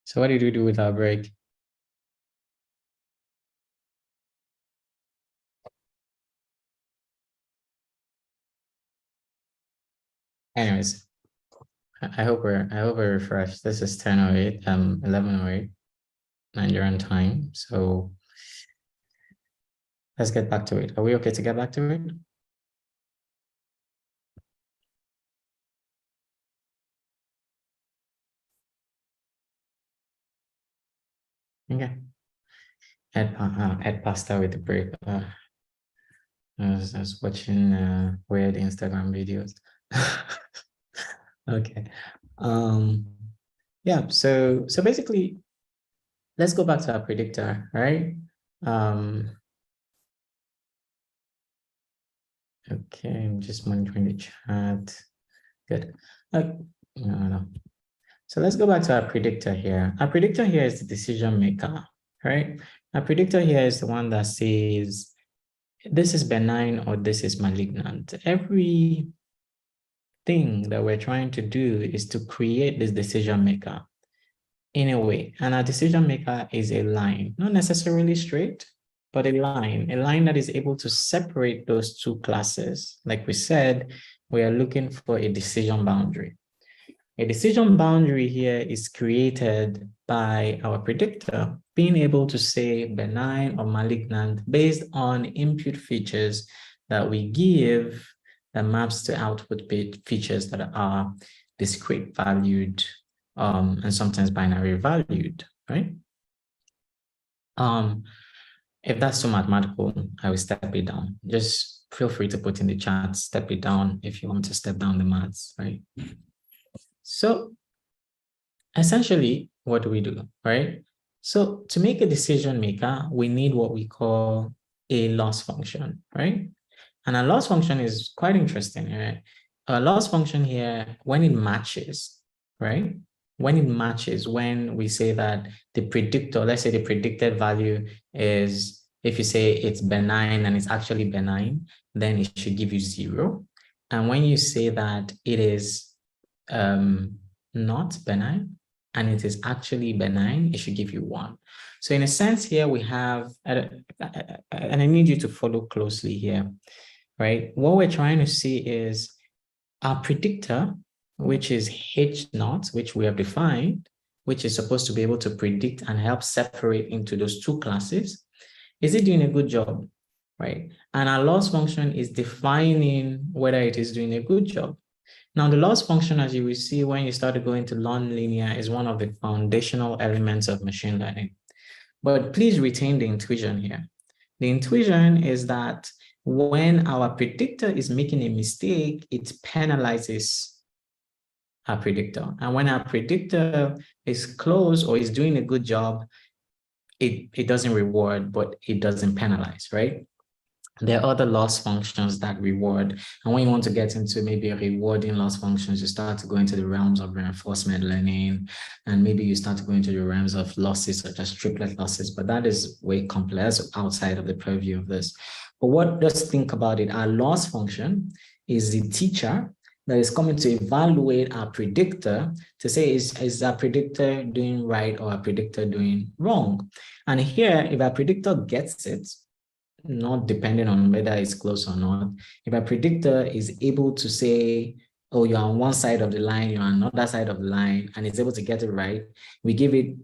So what did we do with our break? Anyways, I hope we're refreshed. This is 10:08, 11:08 Nigerian time. So let's get back to it. Are we okay to get back to it? Okay. Ed pasta with the break. I was watching weird Instagram videos. Okay. Yeah, so basically, let's go back to our predictor, right? Okay, I'm just monitoring the chat. Good. No. So let's go back to our predictor here. Our predictor here is the decision maker, right? Our predictor here is the one that says, this is benign or this is malignant. Every thing that we're trying to do is to create this decision maker in a way. And our decision maker is a line, not necessarily straight, but a line that is able to separate those two classes. Like we said, we are looking for a decision boundary. A decision boundary here is created by our predictor being able to say benign or malignant based on input features that we give that maps to output features that are discrete valued and sometimes binary valued, right? If that's too mathematical, I will step it down. Just feel free to put in the chat, step it down if you want to step down the maths, right? So essentially, what do we do, right? So to make a decision maker, we need what we call a loss function, right? And a loss function is quite interesting, right? A loss function here, when it matches, right? When it matches, when we say that the predictor, let's say the predicted value is, if you say it's benign and it's actually benign, then it should give you 0. And when you say that it is not benign and it is actually benign, it should give you 1. So in a sense here we have, and I need you to follow closely here, right? What we're trying to see is our predictor, which is H0, which we have defined, which is supposed to be able to predict and help separate into those two classes. Is it doing a good job, right? And our loss function is defining whether it is doing a good job. Now, the loss function, as you will see when you start to go into nonlinear, is one of the foundational elements of machine learning. But please retain the intuition here. The intuition is that when our predictor is making a mistake, it penalizes our predictor. And when our predictor is close or is doing a good job, it doesn't reward, but it doesn't penalize, right? There are other loss functions that reward. And when you want to get into maybe a rewarding loss functions, you start to go into the realms of reinforcement learning, and maybe you start to go into the realms of losses such as triplet losses, but that is way complex outside of the purview of this. But just think about it. Our loss function is the teacher that is coming to evaluate our predictor to say, is our predictor doing right or our predictor doing wrong? And here, if our predictor gets it, not depending on whether it's close or not, if a predictor is able to say, oh, you're on one side of the line, you're on another side of the line, and it's able to get it right, we give it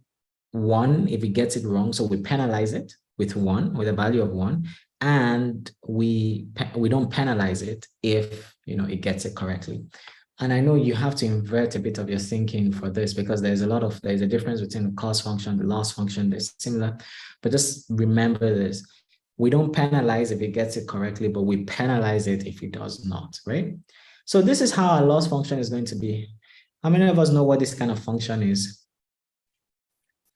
1 if it gets it wrong. So we penalize it with 1, with a value of 1, and we don't penalize it if it gets it correctly. And I know you have to invert a bit of your thinking for this, because there's a difference between the cost function, the loss function, they're similar, but just remember this. We don't penalize if it gets it correctly, but we penalize it if it does not, right? So this is how our loss function is going to be. How many of us know what this kind of function is?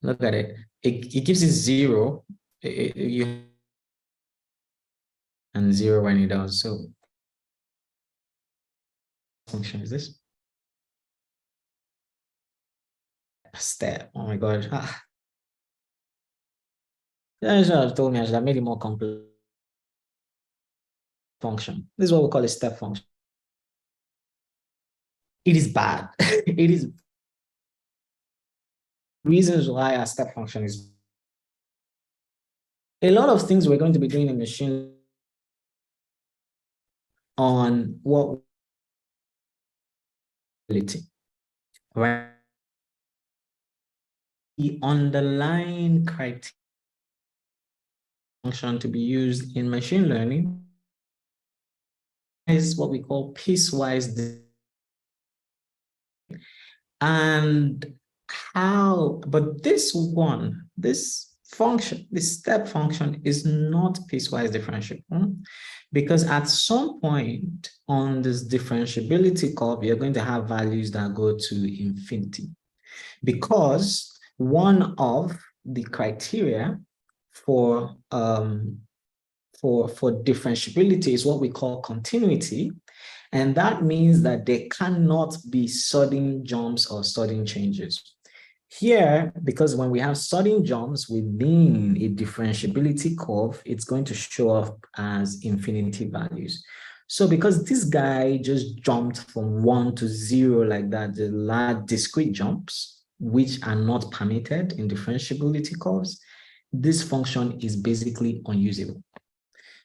Look at it. It gives it 0. You and 0 when it does. So function is this? Step. Oh my God. That should have told me I should have made it more complex. Function. This is what we call a step function. it is bad. It is reasons why a step function is. A lot of things we're going to be doing in machine on what right? The underlying criteria function to be used in machine learning is what we call piecewise. And how, but this function, this step function is not piecewise differentiable, because at some point on this differentiability curve, you're going to have values that go to infinity, because one of the criteria for differentiability is what we call continuity. And that means that there cannot be sudden jumps or sudden changes. Here, because when we have sudden jumps within a differentiability curve, it's going to show up as infinity values. So because this guy just jumped from 1 to 0 like that, the large discrete jumps, which are not permitted in differentiability curves, this function is basically unusable.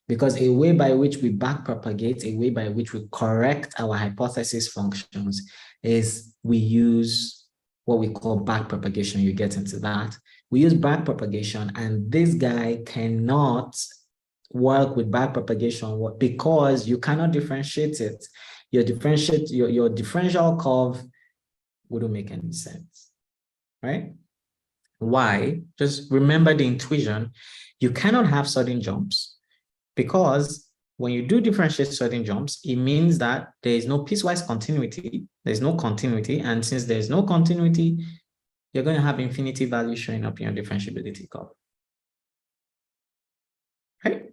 Because a way by which we backpropagate, a way by which we correct our hypothesis functions is we use what we call backpropagation. You get into that. We use backpropagation, and this guy cannot work with backpropagation because you cannot differentiate it. Your differential curve wouldn't make any sense, right? Why? Just remember the intuition. You cannot have sudden jumps, because when you do differentiate sudden jumps, it means that there is no piecewise continuity. There's no continuity. And since there's no continuity, you're going to have infinity values showing up in your differentiability curve. Right?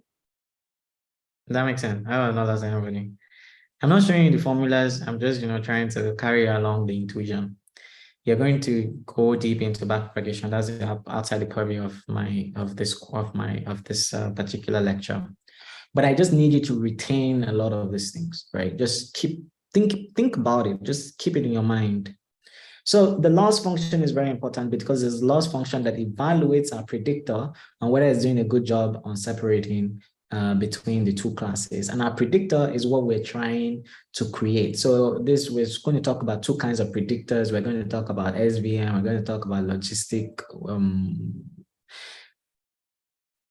That makes sense. I don't know that's happening. I'm not showing you the formulas. I'm just, trying to carry along the intuition. You're going to go deep into backpropagation. That's outside the purview of this particular lecture. But I just need you to retain a lot of these things, right? Just think about it. Just keep it in your mind. So the loss function is very important because it's a loss function that evaluates our predictor on whether it's doing a good job on separating between the two classes. And our predictor is what we're trying to create. So we're going to talk about two kinds of predictors. We're going to talk about SVM. We're going to talk about logistic.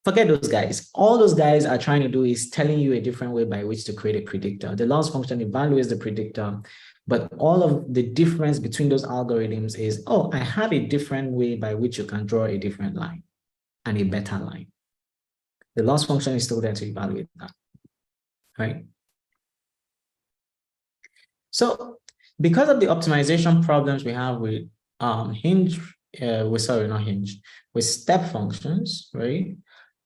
Forget those guys. All those guys are trying to do is telling you a different way by which to create a predictor. The loss function evaluates the predictor, but all of the difference between those algorithms is, I have a different way by which you can draw a different line and a better line. The loss function is still there to evaluate that, right? So because of the optimization problems we have with with step functions, right?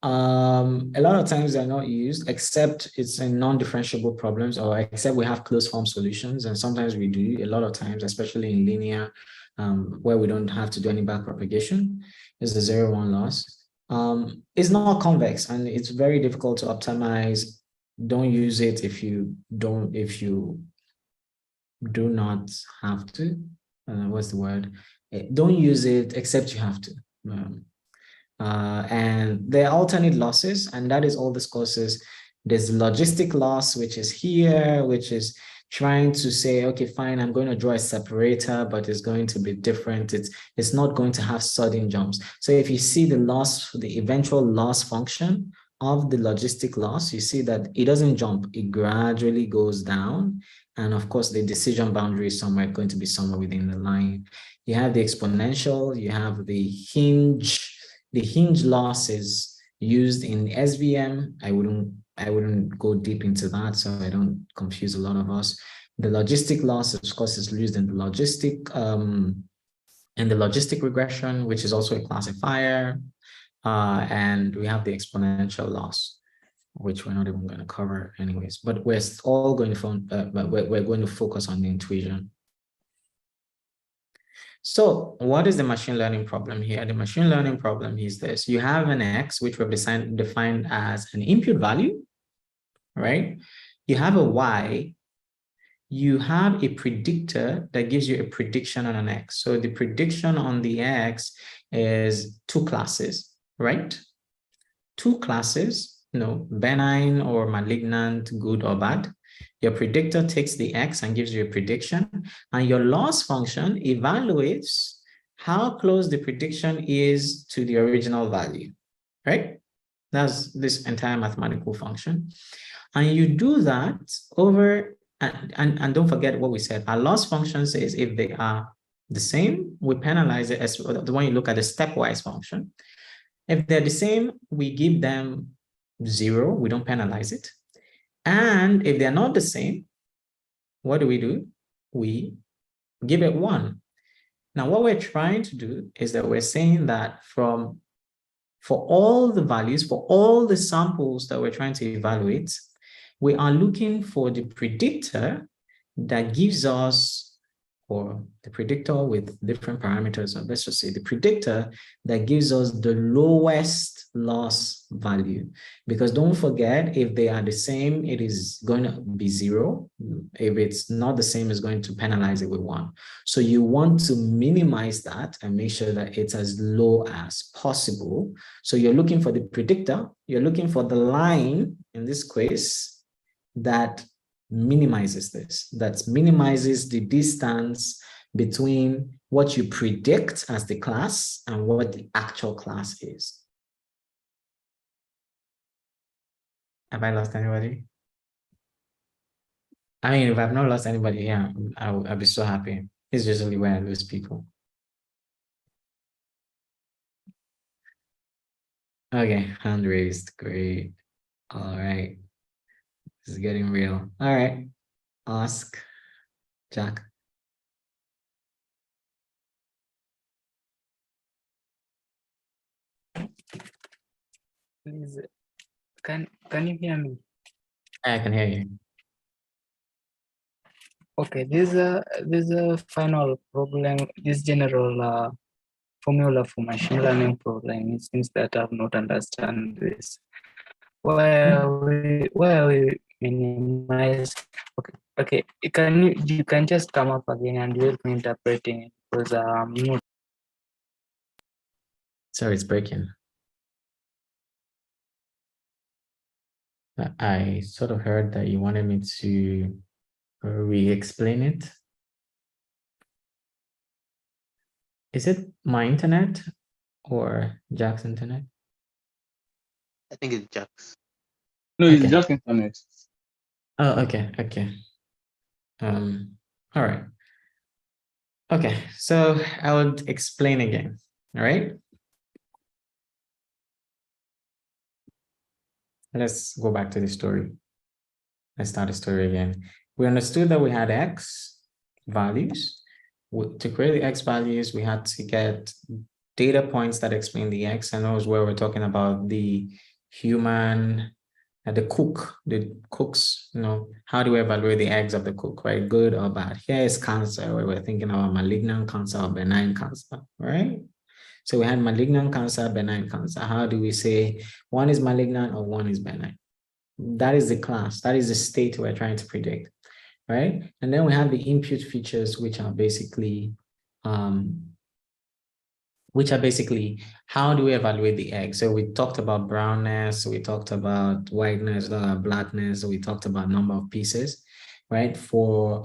A lot of times they're not used, except it's in non-differentiable problems, or except we have closed form solutions. And sometimes we do, a lot of times, especially in linear, where we don't have to do any backpropagation, is the 0-1 loss. It's not convex, and it's very difficult to optimize. Don't use it if you do not have to. What's the word? Don't use it except you have to. And there are alternate losses, and that is all this causes. There's logistic loss, which is here, which is trying to say, okay, fine, I'm going to draw a separator, but it's going to be different. It's not going to have sudden jumps. So if you see the loss, the eventual loss function of the logistic loss, you see that it doesn't jump, it gradually goes down. And of course, the decision boundary is going to be somewhere within the line. You have the exponential, you have the hinge. The hinge loss is used in SVM. I wouldn't go deep into that, so I don't confuse a lot of us. The logistic loss, of course, is used in the logistic regression, which is also a classifier. And we have the exponential loss, which we're not even going to cover anyways. But we're all going to we're going to focus on the intuition. So what is the machine learning problem here? The machine learning problem is this. You have an X, which we've defined as an input value, right? You have a Y. you have a predictor that gives you a prediction on an X. So the prediction on the X is two classes, right? Two classes, benign or malignant, good or bad. Your predictor takes the X and gives you a prediction, and your loss function evaluates how close the prediction is to the original value, right? That's this entire mathematical function. And you do that over, and don't forget what we said. Our loss function says if they are the same, we penalize it as the one you look at the stepwise function. If they're the same, we give them 0, we don't penalize it. And if they're not the same, what do? We give it 1. Now, what we're trying to do is that we're saying that for all the values, for all the samples that we're trying to evaluate, we are looking for the predictor that gives us, or the predictor with different parameters, or let's just say the predictor that gives us the lowest loss value. Because don't forget, if they are the same, it is going to be 0. If it's not the same, it's going to penalize it with 1. So you want to minimize that and make sure that it's as low as possible. So you're looking for the predictor, you're looking for the line, in this case, that minimizes this, that minimizes the distance between what you predict as the class and what the actual class is. Have I lost anybody? I mean, if I've not lost anybody here, I'll be so happy. It's usually where I lose people. Okay, hand raised, great. All right, this is getting real. All right, ask Jack. Please, can you hear me? I can hear you. Okay, this is a final problem. This general formula for machine learning problem. It seems that I've not understand this. Where we minimize. Okay. You can just come up again and help me interpreting it, because I'm not. Sorry, it's breaking. I sort of heard that you wanted me to re-explain it. Is it my internet or Jack's internet? I think it's Jack's. No, it's Okay. just internet. Oh, okay. All right. Okay, so I would explain again, all right? Let's go back to the story. Let's start the story again. We understood that we had X values. To create the X values, we had to get data points that explain the X, and those where we're talking about the human, the cooks, how do we evaluate the eggs of the cook, right? Good or bad? Here is cancer, where we're thinking about malignant cancer or benign cancer, right? So we had malignant cancer, benign cancer. How do we say one is malignant or one is benign? That is the class, that is the state we're trying to predict, right? And then we have the input features, which are basically how do we evaluate the egg? So we talked about brownness, we talked about whiteness, blackness, we talked about number of pieces, right? For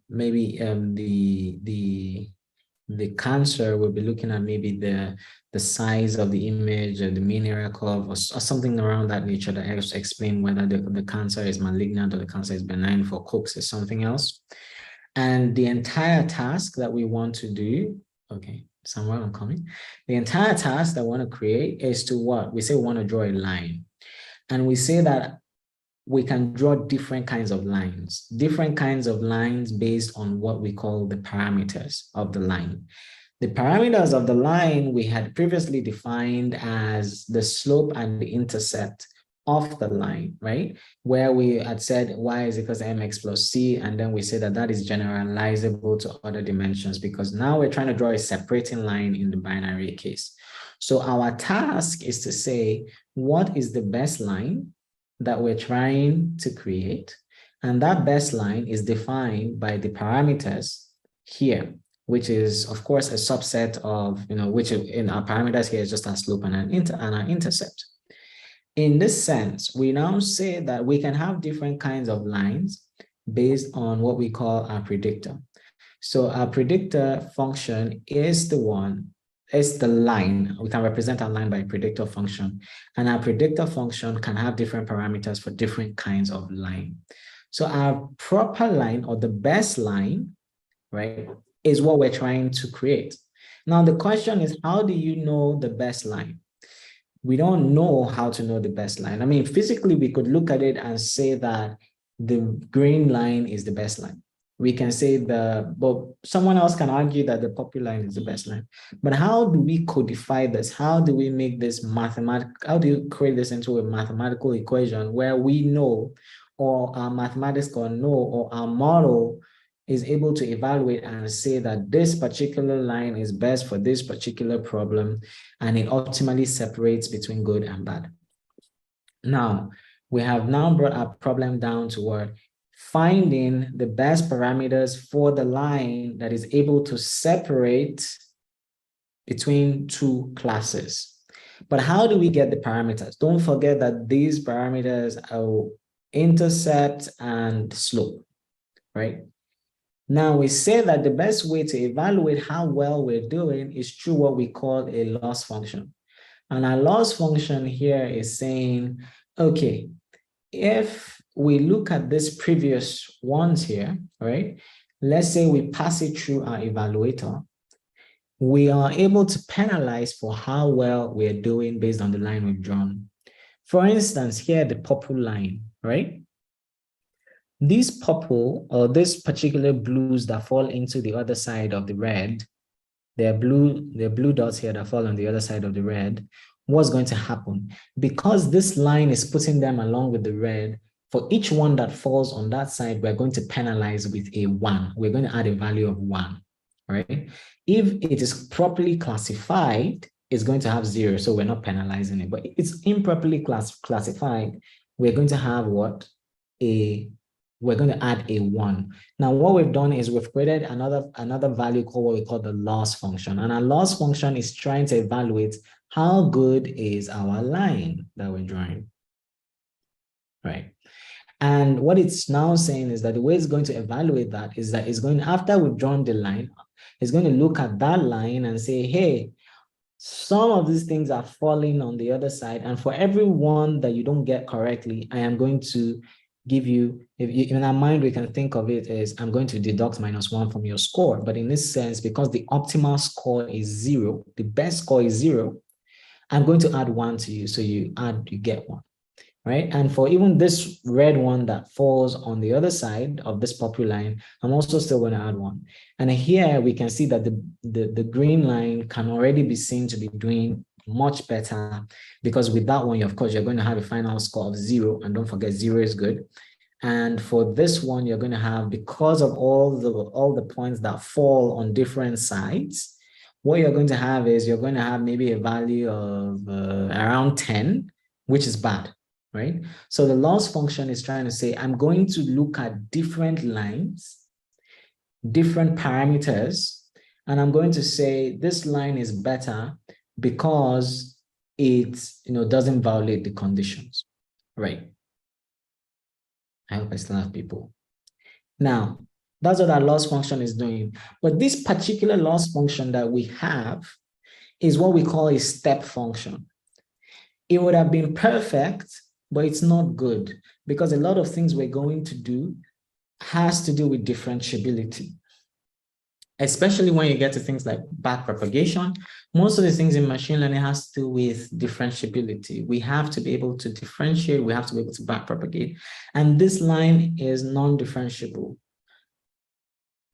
maybe the cancer, we'll be looking at maybe the size of the image or the mean area curve or something around that nature that helps explain whether the cancer is malignant or the cancer is benign. For cooks is something else. And the entire task that we want to do, okay, somewhere I'm coming. The entire task that I want to create is to what? We say we want to draw a line. And we say that we can draw different kinds of lines based on what we call the parameters of the line. The parameters of the line we had previously defined as the slope and the intercept of the line, right? Where we had said y is equal to mx plus c, and then we say that is generalizable to other dimensions, because now we're trying to draw a separating line in the binary case. So our task is to say, what is the best line that we're trying to create, And that best line is defined by the parameters here, which is, of course, a subset of, which in our parameters here is just our slope and an intercept. In this sense, we now say that we can have different kinds of lines based on what we call our predictor. So our predictor function is the line. We can represent our line by a predictor function. And our predictor function can have different parameters for different kinds of line. So our proper line, or the best line, right, is what we're trying to create. Now, the question is, how do you know the best line? We don't know how to know the best line. I mean, physically, we could look at it and say that the green line is the best line. We can say but someone else can argue that the purple line is the best line. But how do we codify this? How do we make this mathematical? How do you create this into a mathematical equation where we know, or our mathematics can know, or our model is able to evaluate and say that this particular line is best for this particular problem, and it optimally separates between good and bad? Now, we have now brought our problem down to what? Finding the best parameters for the line that is able to separate between two classes. But how do we get the parameters? Don't forget that these parameters are intercept and slope, right? Now, we say that the best way to evaluate how well we're doing is through what we call a loss function. And our loss function here is saying, okay, if we look at these previous ones here, right? Let's say we pass it through our evaluator. We are able to penalize for how well we're doing based on the line we've drawn. For instance, here, the purple line, right? These purple, or this particular blues that fall into the other side of the red, there are blue dots here that fall on the other side of the red. What's going to happen? Because this line is putting them along with the red, for each one that falls on that side, we're going to penalize with a 1. We're going to add a value of 1, right? If it is properly classified, it's going to have 0, so we're not penalizing it. But if it's improperly classified, we're going to have what? We're going to add a 1. Now, what we've done is we've created another value called what we call the loss function. And our loss function is trying to evaluate how good is our line that we're drawing, right? And what it's now saying is that the way it's going to evaluate that is that it's going, after we've drawn the line, it's going to look at that line and say, hey, some of these things are falling on the other side. And for every one that you don't get correctly, I am going to give you, in our mind, we can think of it as I'm going to deduct -1 from your score. But in this sense, because the optimal score is 0, the best score is 0, I'm going to add 1 to you. So you get 1, right? And for even this red one that falls on the other side of this purple line, I'm also still going to add 1. And here we can see that the green line can already be seen to be doing much better, because with that one, of course, you're going to have a final score of 0, and don't forget 0 is good. And for this one, you're going to have, because of all the points that fall on different sides, what you're going to have is you're going to have maybe a value of around 10, which is bad, right? So the loss function is trying to say, I'm going to look at different lines, different parameters, and I'm going to say this line is better because it doesn't violate the conditions, right? I hope I still have people. Now, that's what our loss function is doing. But this particular loss function that we have is what we call a step function. It would have been perfect, but it's not good, because a lot of things we're going to do has to do with differentiability. Especially when you get to things like backpropagation, most of the things in machine learning has to do with differentiability. We have to be able to differentiate, we have to be able to backpropagate. And this line is non-differentiable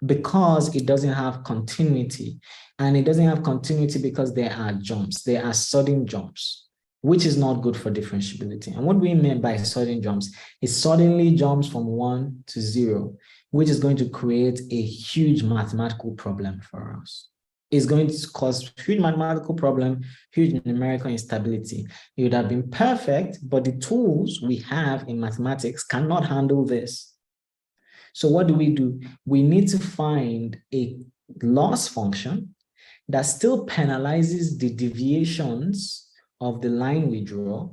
because it doesn't have continuity. And it doesn't have continuity because there are jumps, there are sudden jumps, which is not good for differentiability. And what we mean by sudden jumps is suddenly jumps from 1 to 0, which is going to create a huge mathematical problem for us. It's going to cause huge mathematical problem, huge numerical instability. It would have been perfect, but the tools we have in mathematics cannot handle this. So what do? We need to find a loss function that still penalizes the deviations of the line we draw,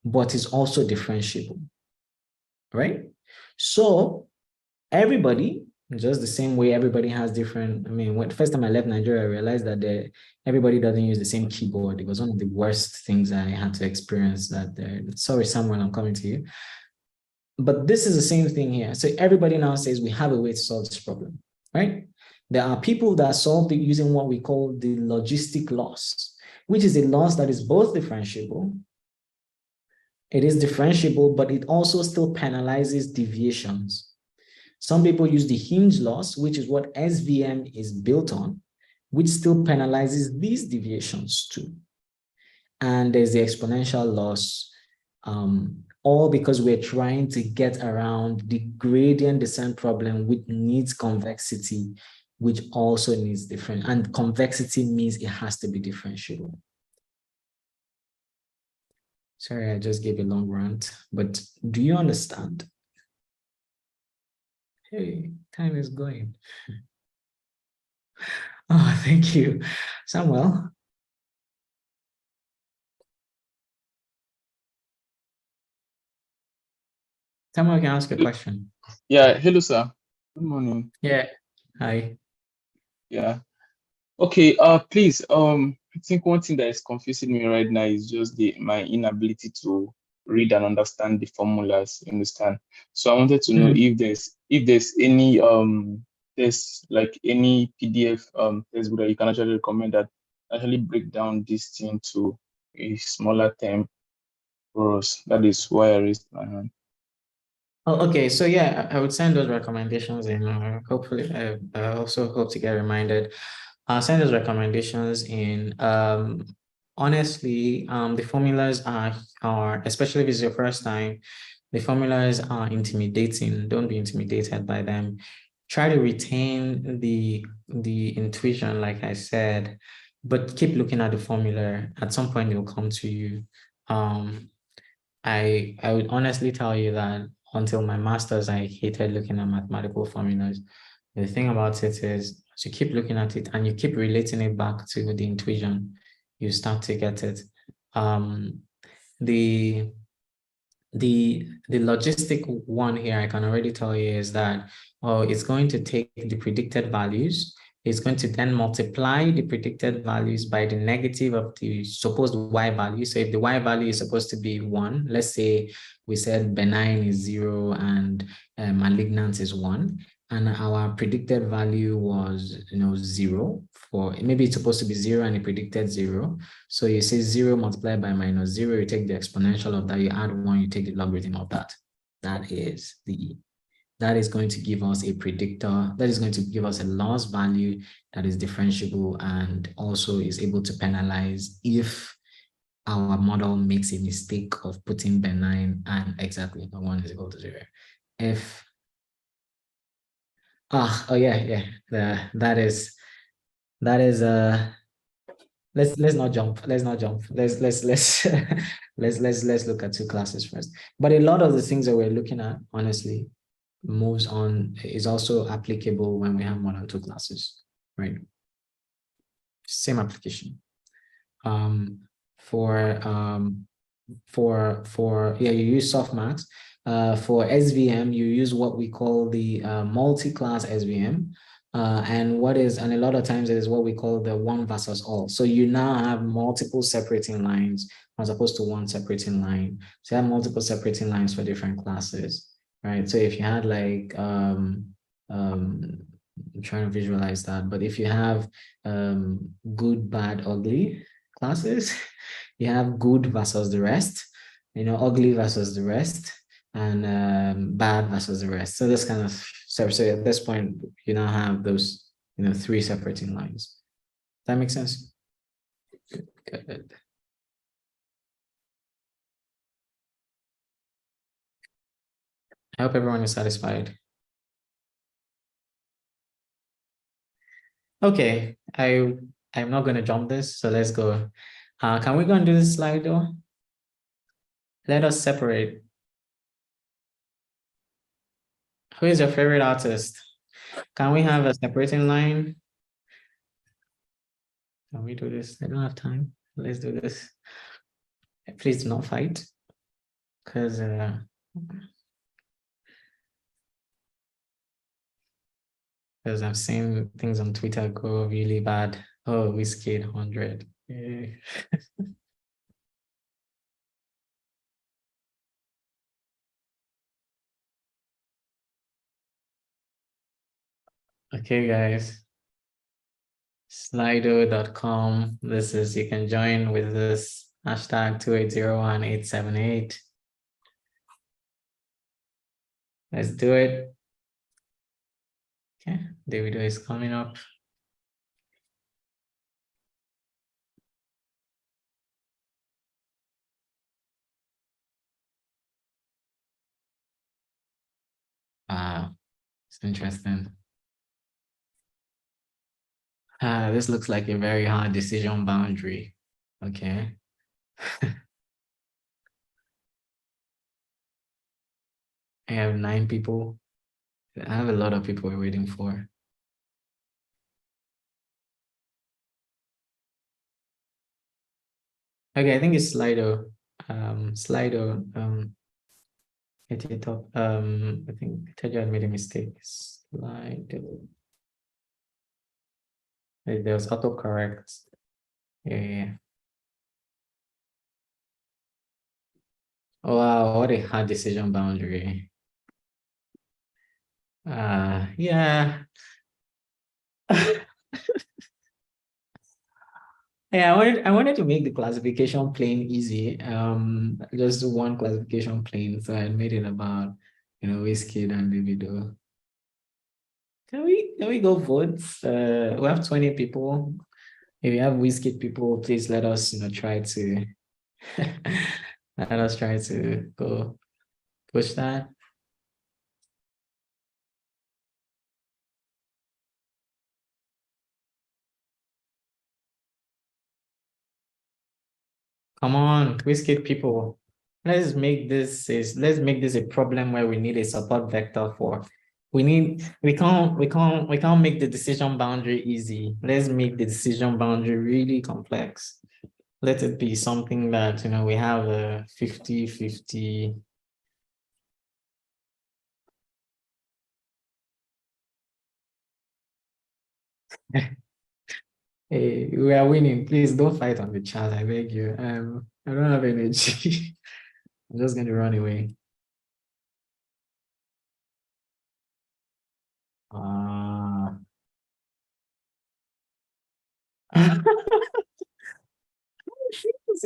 but is also differentiable, right? So everybody, just the same way everybody has different, I mean, when the first time I left Nigeria, I realized that everybody doesn't use the same keyboard. It was one of the worst things I had to experience sorry, Samuel, I'm coming to you. But this is the same thing here. So everybody now says we have a way to solve this problem, right? There are people that solve it using what we call the logistic loss, which is a loss that is both differentiable. It is differentiable, but it also still penalizes deviations. Some people use the hinge loss, which is what SVM is built on, which still penalizes these deviations too. And there's the exponential loss, all because we're trying to get around the gradient descent problem, which needs convexity, which also needs different. And convexity means it has to be differentiable. Sorry, I just gave a long rant, but do you understand? Hey, time is going. Oh, thank you, Samuel. Samuel can ask a question. Yeah, hello, sir. Good morning. Yeah, hi. Yeah. Okay, please, I think one thing that is confusing me right now is just my inability to read and understand the formulas, you understand? So I wanted to know if there's any there's like any PDF textbook that you can actually recommend that actually break down this thing to a smaller term for us. That is why I raised my hand. Oh, okay, so yeah, I would send those recommendations in. Hopefully, I also hope to get reminded. I'll send those recommendations in. Honestly, the formulas are, especially if it's your first time, the formulas are intimidating. Don't be intimidated by them. Try to retain the intuition, like I said, but keep looking at the formula. At some point, it will come to you. I would honestly tell you that until my master's, I hated looking at mathematical formulas. The thing about it is, as you keep looking at it and you keep relating it back to the intuition, you start to get it. The logistic one here, I can already tell you, is that, well, it's going to take the predicted values. It's going to then multiply the predicted values by the negative of the supposed y value. So if the y value is supposed to be 1, let's say we said benign is 0 and malignant is 1, and our predicted value was 0, for maybe it's supposed to be 0 and it predicted 0. So you say 0 multiplied by minus 0, you take the exponential of that, you add 1, you take the logarithm of that. That is going to give us a predictor, that is going to give us a loss value that is differentiable and also is able to penalize if our model makes a mistake of putting benign and exactly 1 is equal to 0. If that is let's not jump. Let's let's look at 2 classes first. But a lot of the things that we're looking at, honestly, is also applicable when we have more than 2 classes, right? Same application. You use softmax. For SVM, you use what we call the multi-class SVM. And a lot of times it is what we call the one versus all. So you now have multiple separating lines as opposed to one separating line. So you have multiple separating lines for different classes, right? So if you had like, I'm trying to visualize that, but if you have good, bad, ugly classes, you have good versus the rest, ugly versus the rest, and bad versus the rest. So this kind of, so at this point, you now have those, 3 separating lines. Does that make sense? Good. I hope everyone is satisfied. Okay, I'm not going to jump this, so let's go. Can we go and do this slide though? Let us separate. Who is your favorite artist? Can we have a separating line? Can we do this? I don't have time. Let's do this. Please do not fight. Because I've seen things on Twitter go really bad. Oh, Whiskey 100. Yeah. Okay, guys. Slido.com. This is, you can join with this hashtag 2801-878. Let's do it. Okay, the video is coming up. It's interesting. This looks like a very hard decision boundary. Okay. I have 9 people. I have a lot of people we're waiting for. Okay, I think it's Slido. Slido. Hit it up. I think Tejo had made a mistake. Slido. There's autocorrect. Yeah. Oh, wow, what a hard decision boundary. Yeah. Yeah, I wanted to make the classification plane easy. Just one classification plane. So I made it about, Wizkid and Davido. Can we go vote? We have 20 people. If you have Wizkid people, please let us, try to let us try to go push that. Come on, Wizkid people. Let's make this a problem where we need a support vector for. We can't make the decision boundary easy. Let's make the decision boundary really complex. Let it be something that we have a 50-50. Hey, we are winning. Please don't fight on the chat. I beg you. I don't have energy. I'm just going to run away.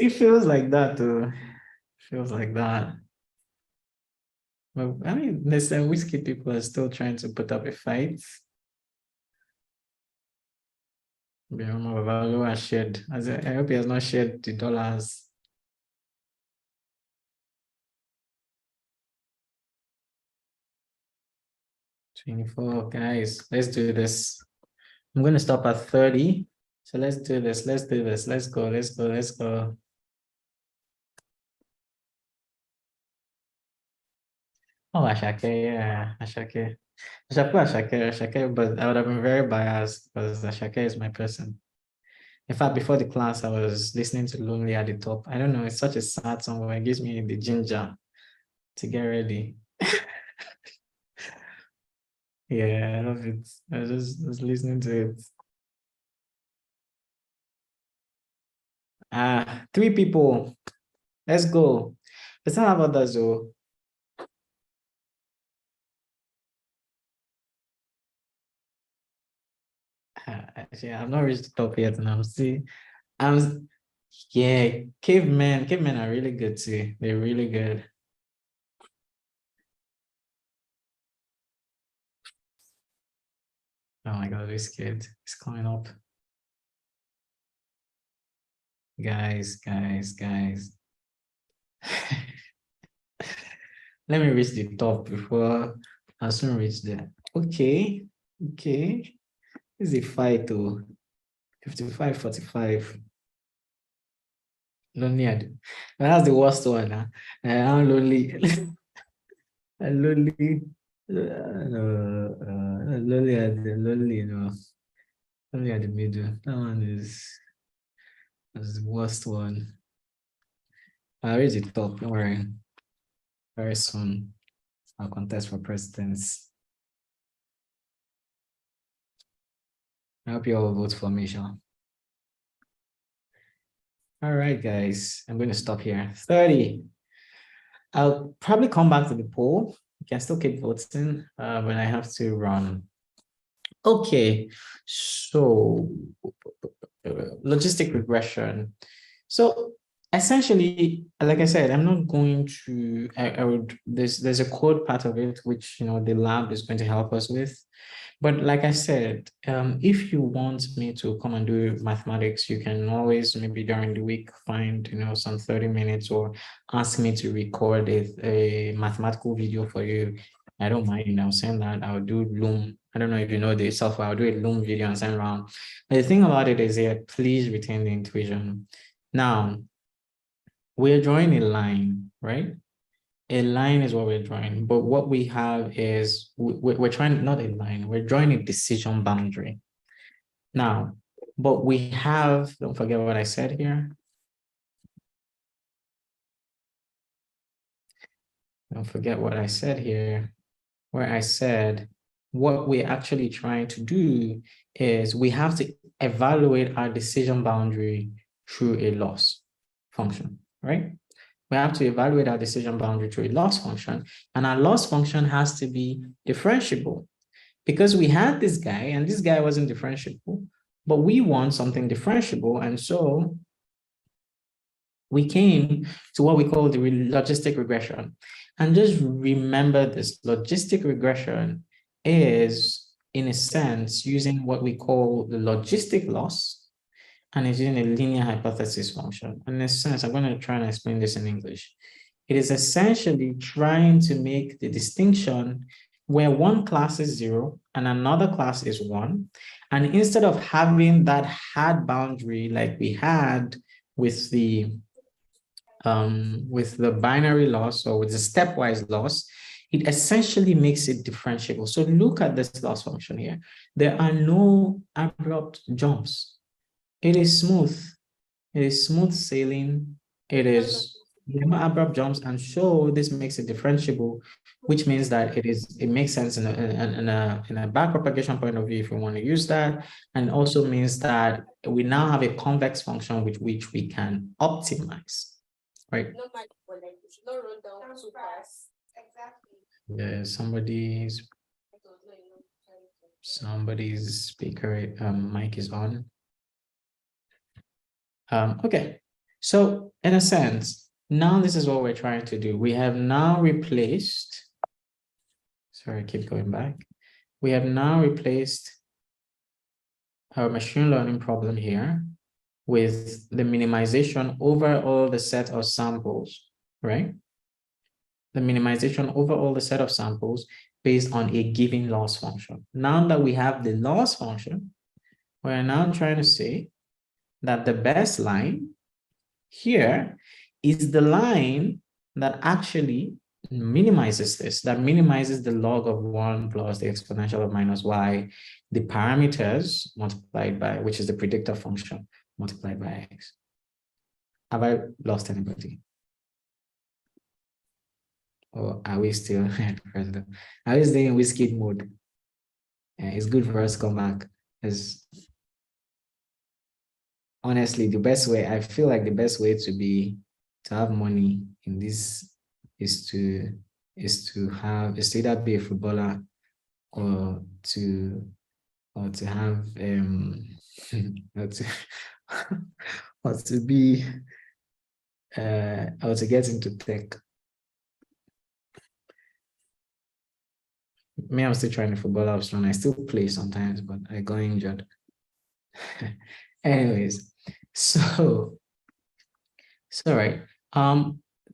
It feels like that too. Feels like that. But I mean, there's Whiskey people are still trying to put up a fight. Valo has shared. I hope he has not shared the dollars. $24, guys. Let's do this. I'm going to stop at 30. So let's do this. Let's do this. Let's go. Let's go. Let's go. Oh, Ashake, yeah, Ashake. Ashake, but I would have been very biased because Ashake is my person. In fact, before the class, I was listening to Lonely at the Top. I don't know, it's such a sad song where it gives me the ginger to get ready. Yeah, I love it. I was just listening to it. 3 people. Let's go. Let's not have others though. Actually, I've not reached the top yet, and yeah, cavemen are really good too. They're really good. Oh my god, this kid is coming up. Guys. Let me reach the top before I soon reach there. Okay. This is a fight though. 55-45. Lonely. That's the worst one. I'm lonely. I'm lonely. Lonely at the lonely, lonely at the middle. That one is the worst one. I raise it top, don't worry. Very soon, I'll contest for presidents. I hope you all vote for me, Sean. All right, guys, I'm going to stop here. 30. I'll probably come back to the poll. You can still keep voting when I have to run. Okay, so logistic regression. So essentially, like I said, I'm not going to, there's a code part of it, which, the lab is going to help us with. But like I said, if you want me to come and do mathematics, you can always maybe during the week find, some 30 minutes or ask me to record a mathematical video for you. I don't mind, I'll send that. I'll do Loom. I don't know if you know the software. I'll do a Loom video and send around. But the thing about it is here, please retain the intuition. Now, we're drawing a line, right? A line is what we're drawing, but what we have is we're trying, not a line, we're drawing a decision boundary. Now, but we have, don't forget what I said here. Don't forget what I said here, where I said what we're actually trying to do is we have to evaluate our decision boundary through a loss function, right? We have to evaluate our decision boundary through a loss function, and our loss function has to be differentiable because we had this guy and this guy wasn't differentiable, but we want something differentiable. And so we came to what we call the logistic regression. And just remember this, logistic regression is, in a sense, using what we call the logistic loss, and it's using a linear hypothesis function. In a sense, I'm going to try and explain this in English. It is essentially trying to make the distinction where one class is 0 and another class is 1. And instead of having that hard boundary like we had with the binary loss or with the stepwise loss, it essentially makes it differentiable. So look at this loss function here. There are no abrupt jumps. It is smooth. It is smooth sailing. It is no abrupt jumps, and so this makes it differentiable, which means that it makes sense in a backpropagation point of view if we want to use that, and also means that we now have a convex function which we can optimize, right? Yeah, somebody's speaker mic is on. Okay, so in a sense, now this is what we're trying to do. We have now replaced, sorry, I keep going back. We have now replaced our machine learning problem here with the minimization over all the set of samples, right? The minimization over all the set of samples based on a given loss function. Now that we have the loss function, we're now trying to say that the best line here is the line that actually minimizes this, that minimizes the log of 1 plus the exponential of minus y, the parameters multiplied by, which is the predictor function, multiplied by x. Have I lost anybody? Or are we still at present? Are we staying in whiskey mode? It's good for us to come back. As honestly, the best way, I feel like the best way to have money in this is to either be a footballer or to have or to be or to get into tech. Me, I'm still trying to football option. I still play sometimes, but I got injured. Anyways, so right.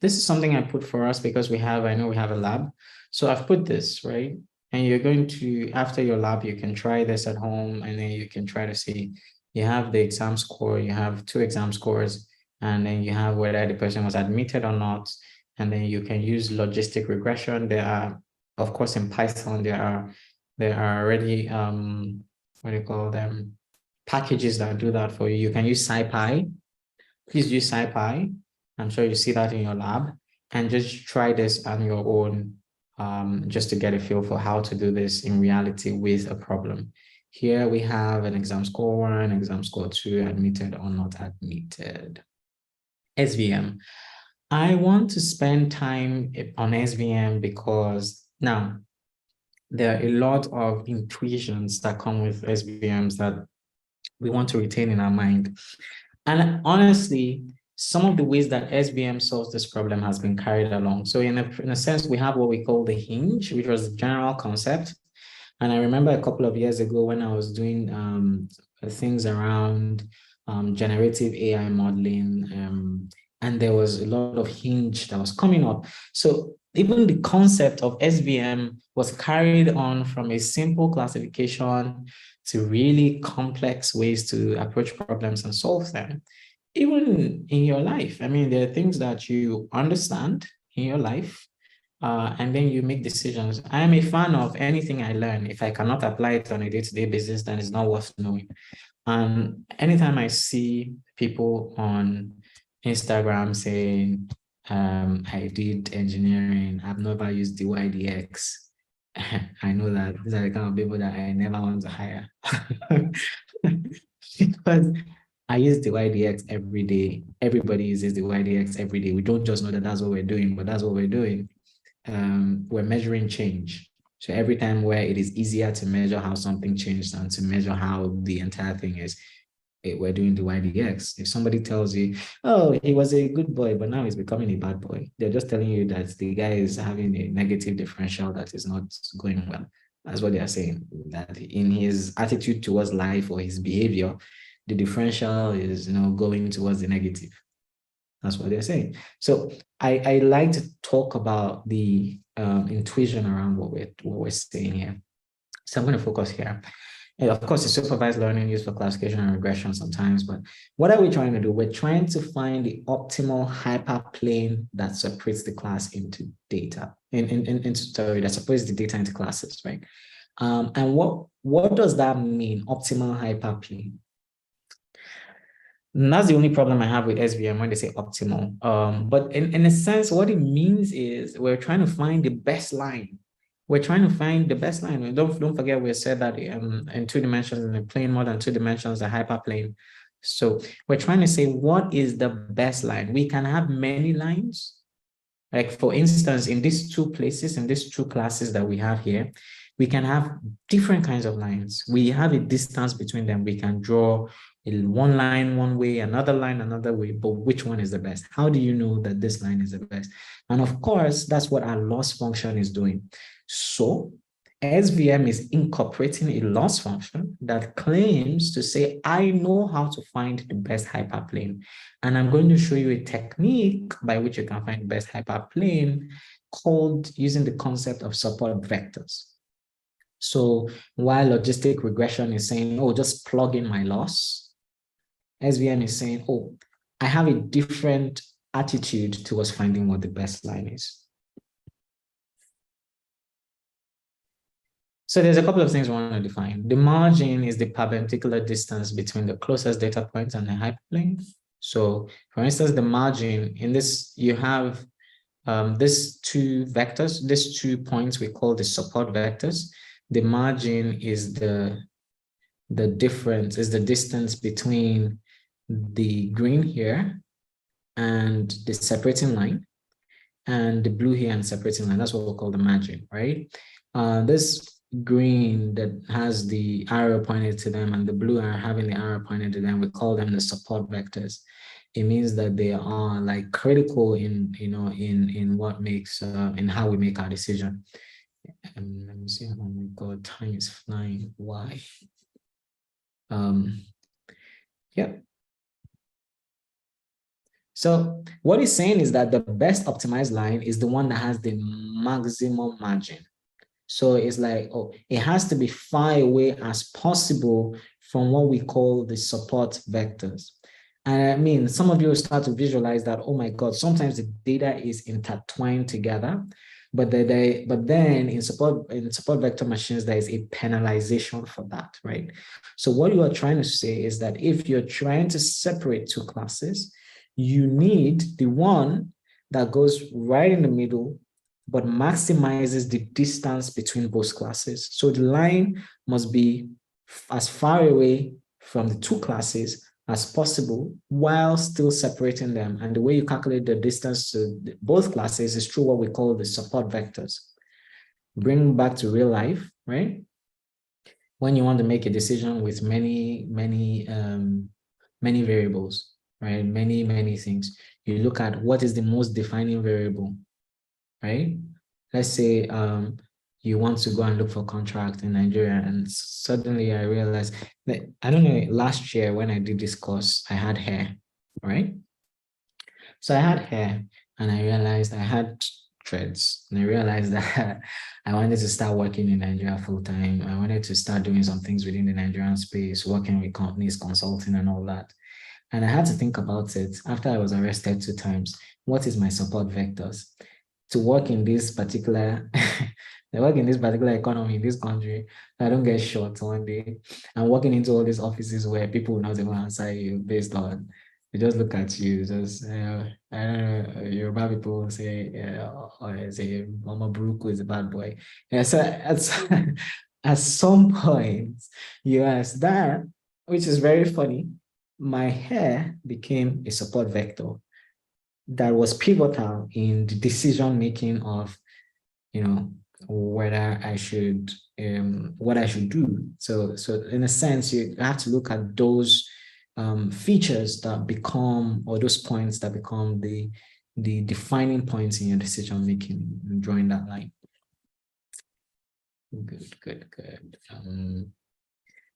This is something I put for us because I know we have a lab. So I've put this, right? And you're going to, after your lab, you can try this at home, and then you can try to see, you have the exam score, you have 2 exam scores, and then you have whether the person was admitted or not. And then you can use logistic regression. There are of course, in Python, there are already, what do you call them, packages that do that for you. You can use SciPy. Please use SciPy. I'm sure you see that in your lab, and just try this on your own, just to get a feel for how to do this in reality with a problem. Here we have an exam score 1, exam score 2, admitted or not admitted. SVM. I want to spend time on SVM because now there are a lot of intuitions that come with SVMs that we want to retain in our mind. And honestly, some of the ways that SVM solves this problem has been carried along. So in a sense, we have what we call the hinge, which was the general concept. And I remember a couple of years ago when I was doing things around generative AI modeling, and there was a lot of hinge that was coming up. So even the concept of SVM was carried on from a simple classification to really complex ways to approach problems and solve them. Even in your life, I mean, there are things that you understand in your life, and then you make decisions. I am a fan of anything I learn. If I cannot apply it on a day-to-day basis, then it's not worth knowing. And anytime I see people on Instagram saying, I did engineering, I've never used the YDX, I know that these are the kind of people that I never want to hire. Because I use the YDX every day. Everybody uses the YDX every day. We don't just know that that's what we're doing, but that's what we're doing. We're measuring change. So every time where it is easier to measure how something changed than to measure how the entire thing is, we're doing the YDX. If somebody tells you, oh, he was a good boy, but now he's becoming a bad boy, they're just telling you that the guy is having a negative differential that is not going well. That's what they are saying, that in his attitude towards life or his behavior, the differential is going towards the negative. That's what they're saying. So I like to talk about the intuition around what we're saying here. So I'm going to focus here. And of course, it's supervised learning used for classification and regression sometimes, but what are we trying to do? We're trying to find the optimal hyperplane that separates the class into data, that separates the data into classes, right? And what does that mean, optimal hyperplane? And that's the only problem I have with SVM when they say optimal. But in a sense, what it means is we're trying to find the best line. We're trying to find the best line. Don't forget we said that in 2 dimensions, in a plane more than 2 dimensions, a hyperplane. So we're trying to say what is the best line. We can have many lines. Like for instance, in these 2 places, in these 2 classes that we have here, we can have different kinds of lines. We have a distance between them. We can draw one line one way, another line another way, but which one is the best? How do you know that this line is the best? And of course, that's what our loss function is doing. So SVM is incorporating a loss function that claims to say, I know how to find the best hyperplane. And I'm going to show you a technique by which you can find the best hyperplane called using the concept of support vectors. So while logistic regression is saying, oh, just plug in my loss, SVM is saying, oh, I have a different attitude towards finding what the best line is. So there's a couple of things we want to define. The margin is the perpendicular distance between the closest data point and the hyperplane. So for instance, the margin in this, you have these 2 vectors, these 2 points we call the support vectors. The margin is the difference, is the distance between the green here and the separating line, and the blue here and separating line. That's what we call the margin, right? This green that has the arrow pointed to them and the blue are having the arrow pointed to them, we call them the support vectors. It means that they are like critical in what makes in how we make our decision. And let me see. Oh my God, time is flying. Why? Yeah. So what he's saying is that the best optimized line is the one that has the maximum margin. So it's like, oh, it has to be far away as possible from what we call the support vectors. And I mean, some of you will start to visualize that, oh my God, sometimes the data is intertwined together. but then in support vector machines, there is a penalization for that, right? So what you are trying to say is that if you're trying to separate two classes, you need the one that goes right in the middle, but maximizes the distance between both classes. So the line must be as far away from the two classes as possible while still separating them. And the way you calculate the distance to both classes is through what we call the support vectors. Bring back to real life, right? When you want to make a decision with many variables, right? Many things, you look at what is the most defining variable, right? Let's say you want to go and look for a contract in Nigeria, and suddenly I realized that, I don't know, last year when I did this course, I had hair, right? So I had hair, and I realized I had dreads, and I realized that I wanted to start working in Nigeria full time. I wanted to start doing some things within the Nigerian space, working with companies, consulting and all that. And I had to think about it after I was arrested 2 times. What is my support vectors? To work in this particular economy in this country, I don't get shot one day. I'm walking into all these offices where people will not even answer you based on, they just look at you, just I don't know, Yoruba people say, or say Mama Buruku is a bad boy. Yeah, so at some point you ask that, which is very funny. My hair became a support vector that was pivotal in the decision making of, whether I should, what I should do. So in a sense, you have to look at those features that become, or those points that become the defining points in your decision making, drawing that line. Good.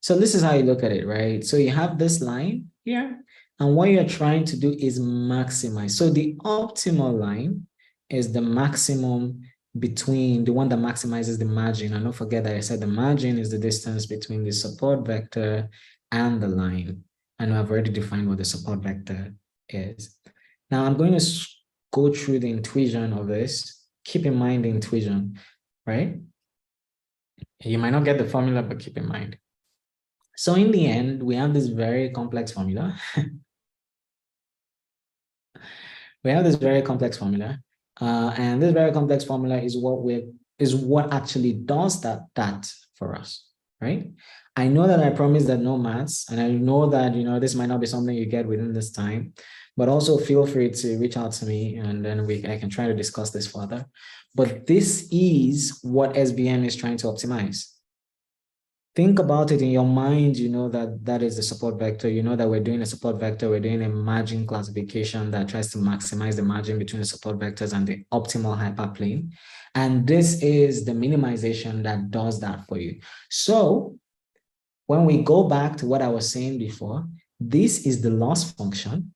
So this is how you look at it, right? So you have this line here, and what you're trying to do is maximize. So the optimal line is the maximum between the one that maximizes the margin. And don't forget that I said the margin is the distance between the support vector and the line. And I've already defined what the support vector is. Now I'm going to go through the intuition of this. Keep in mind the intuition, right? You might not get the formula, but keep in mind. So in the end, we have this very complex formula. And this very complex formula is what actually does that for us, right? I know that I promised that no maths, and I know that this might not be something you get within this time, but also feel free to reach out to me, and then I can try to discuss this further. But this is what SBM is trying to optimize. Think about it in your mind, that is the support vector. That we're doing a support vector, we're doing a margin classification that tries to maximize the margin between the support vectors and the optimal hyperplane. And this is the minimization that does that for you. So when we go back to what I was saying before, this is the loss function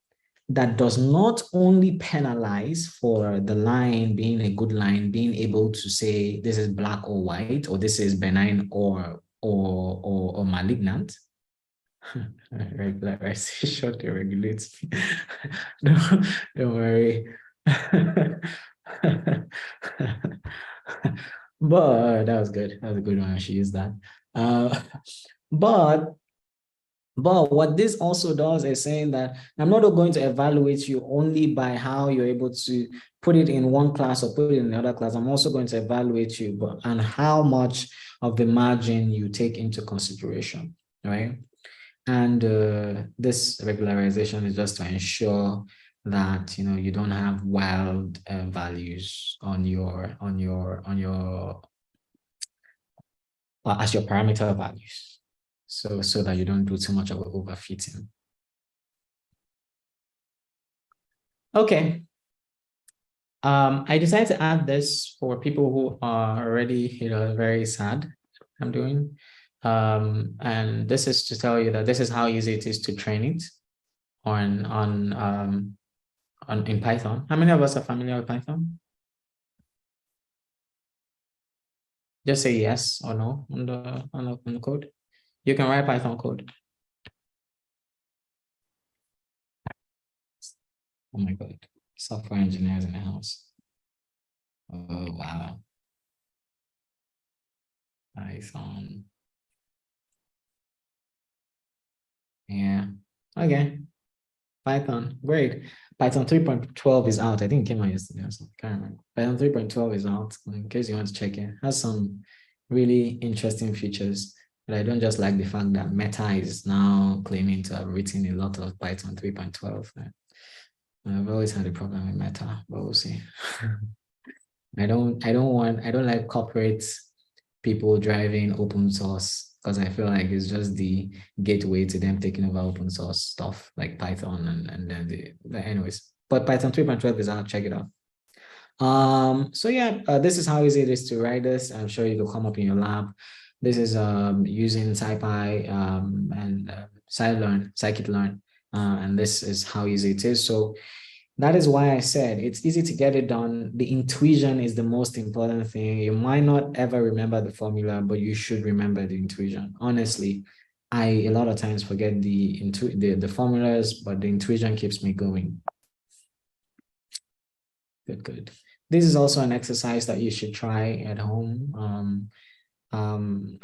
that does not only penalize for the line being a good line, being able to say this is black or white, or this is benign or malignant. Regularization deregulates me. Don't worry. But that was good. That was a good one. I should use that. But what this also does is saying that I'm not going to evaluate you only by how you're able to put it in one class or put it in another class. I'm also going to evaluate you on how much of the margin you take into consideration, right? And this regularization is just to ensure that you don't have wild values on your as your parameter values, so that you don't do too much of overfitting. Okay. I decided to add this for people who are already very sad. I'm doing. And this is to tell you that this is how easy it is to train it in Python. How many of us are familiar with Python? Just say yes or no on the code. You can write Python code. Oh my God, software engineers in the house. Oh, wow. Python. Yeah. Okay. Python. Great. Python 3.12 is out. I think it came out yesterday or something. Can't remember. Python 3.12 is out in case you want to check it. Has some really interesting features. But I don't just like the fact that Meta is now claiming to have written a lot of Python 3.12. I've always had a problem with Meta, but we'll see. I don't like corporate people driving open source because I feel like it's just the gateway to them taking over open source stuff like Python and then anyways. But Python 3.12 is out, check it out. So yeah, this is how easy it is to write this. I'm sure it will come up in your lab. This is using SciPy and scikit-learn, and this is how easy it is. So that is why I said it's easy to get it done. The intuition is the most important thing. You might not ever remember the formula, but you should remember the intuition. Honestly, I a lot of times forget the formulas, but the intuition keeps me going. Good. This is also an exercise that you should try at home.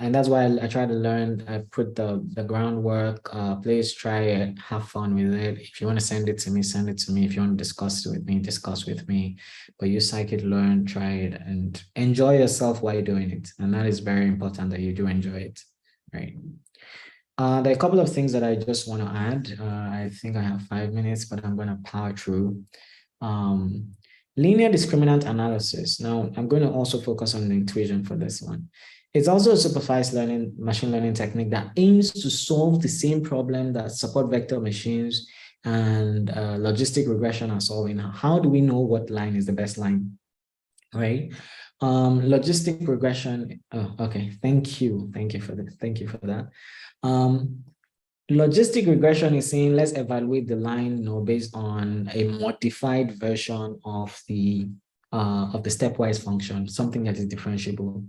And that's why I try to learn. I put the groundwork. Please try it, have fun with it. If you want to send it to me, send it to me. If you want to discuss it with me, discuss with me. But you scikit-learn, try it, and enjoy yourself while you're doing it. And that is very important that you do enjoy it, right? There are a couple of things that I just want to add. I think I have 5 minutes, but I'm going to power through. Linear discriminant analysis. Now, I'm going to also focus on the intuition for this one. It's also a supervised learning, machine learning technique that aims to solve the same problem that support vector machines and logistic regression are solving. How do we know what line is the best line, right? Logistic regression. Oh, okay, thank you for this. Thank you for that. Logistic regression is saying let's evaluate the line, based on a modified version of the stepwise function, something that is differentiable.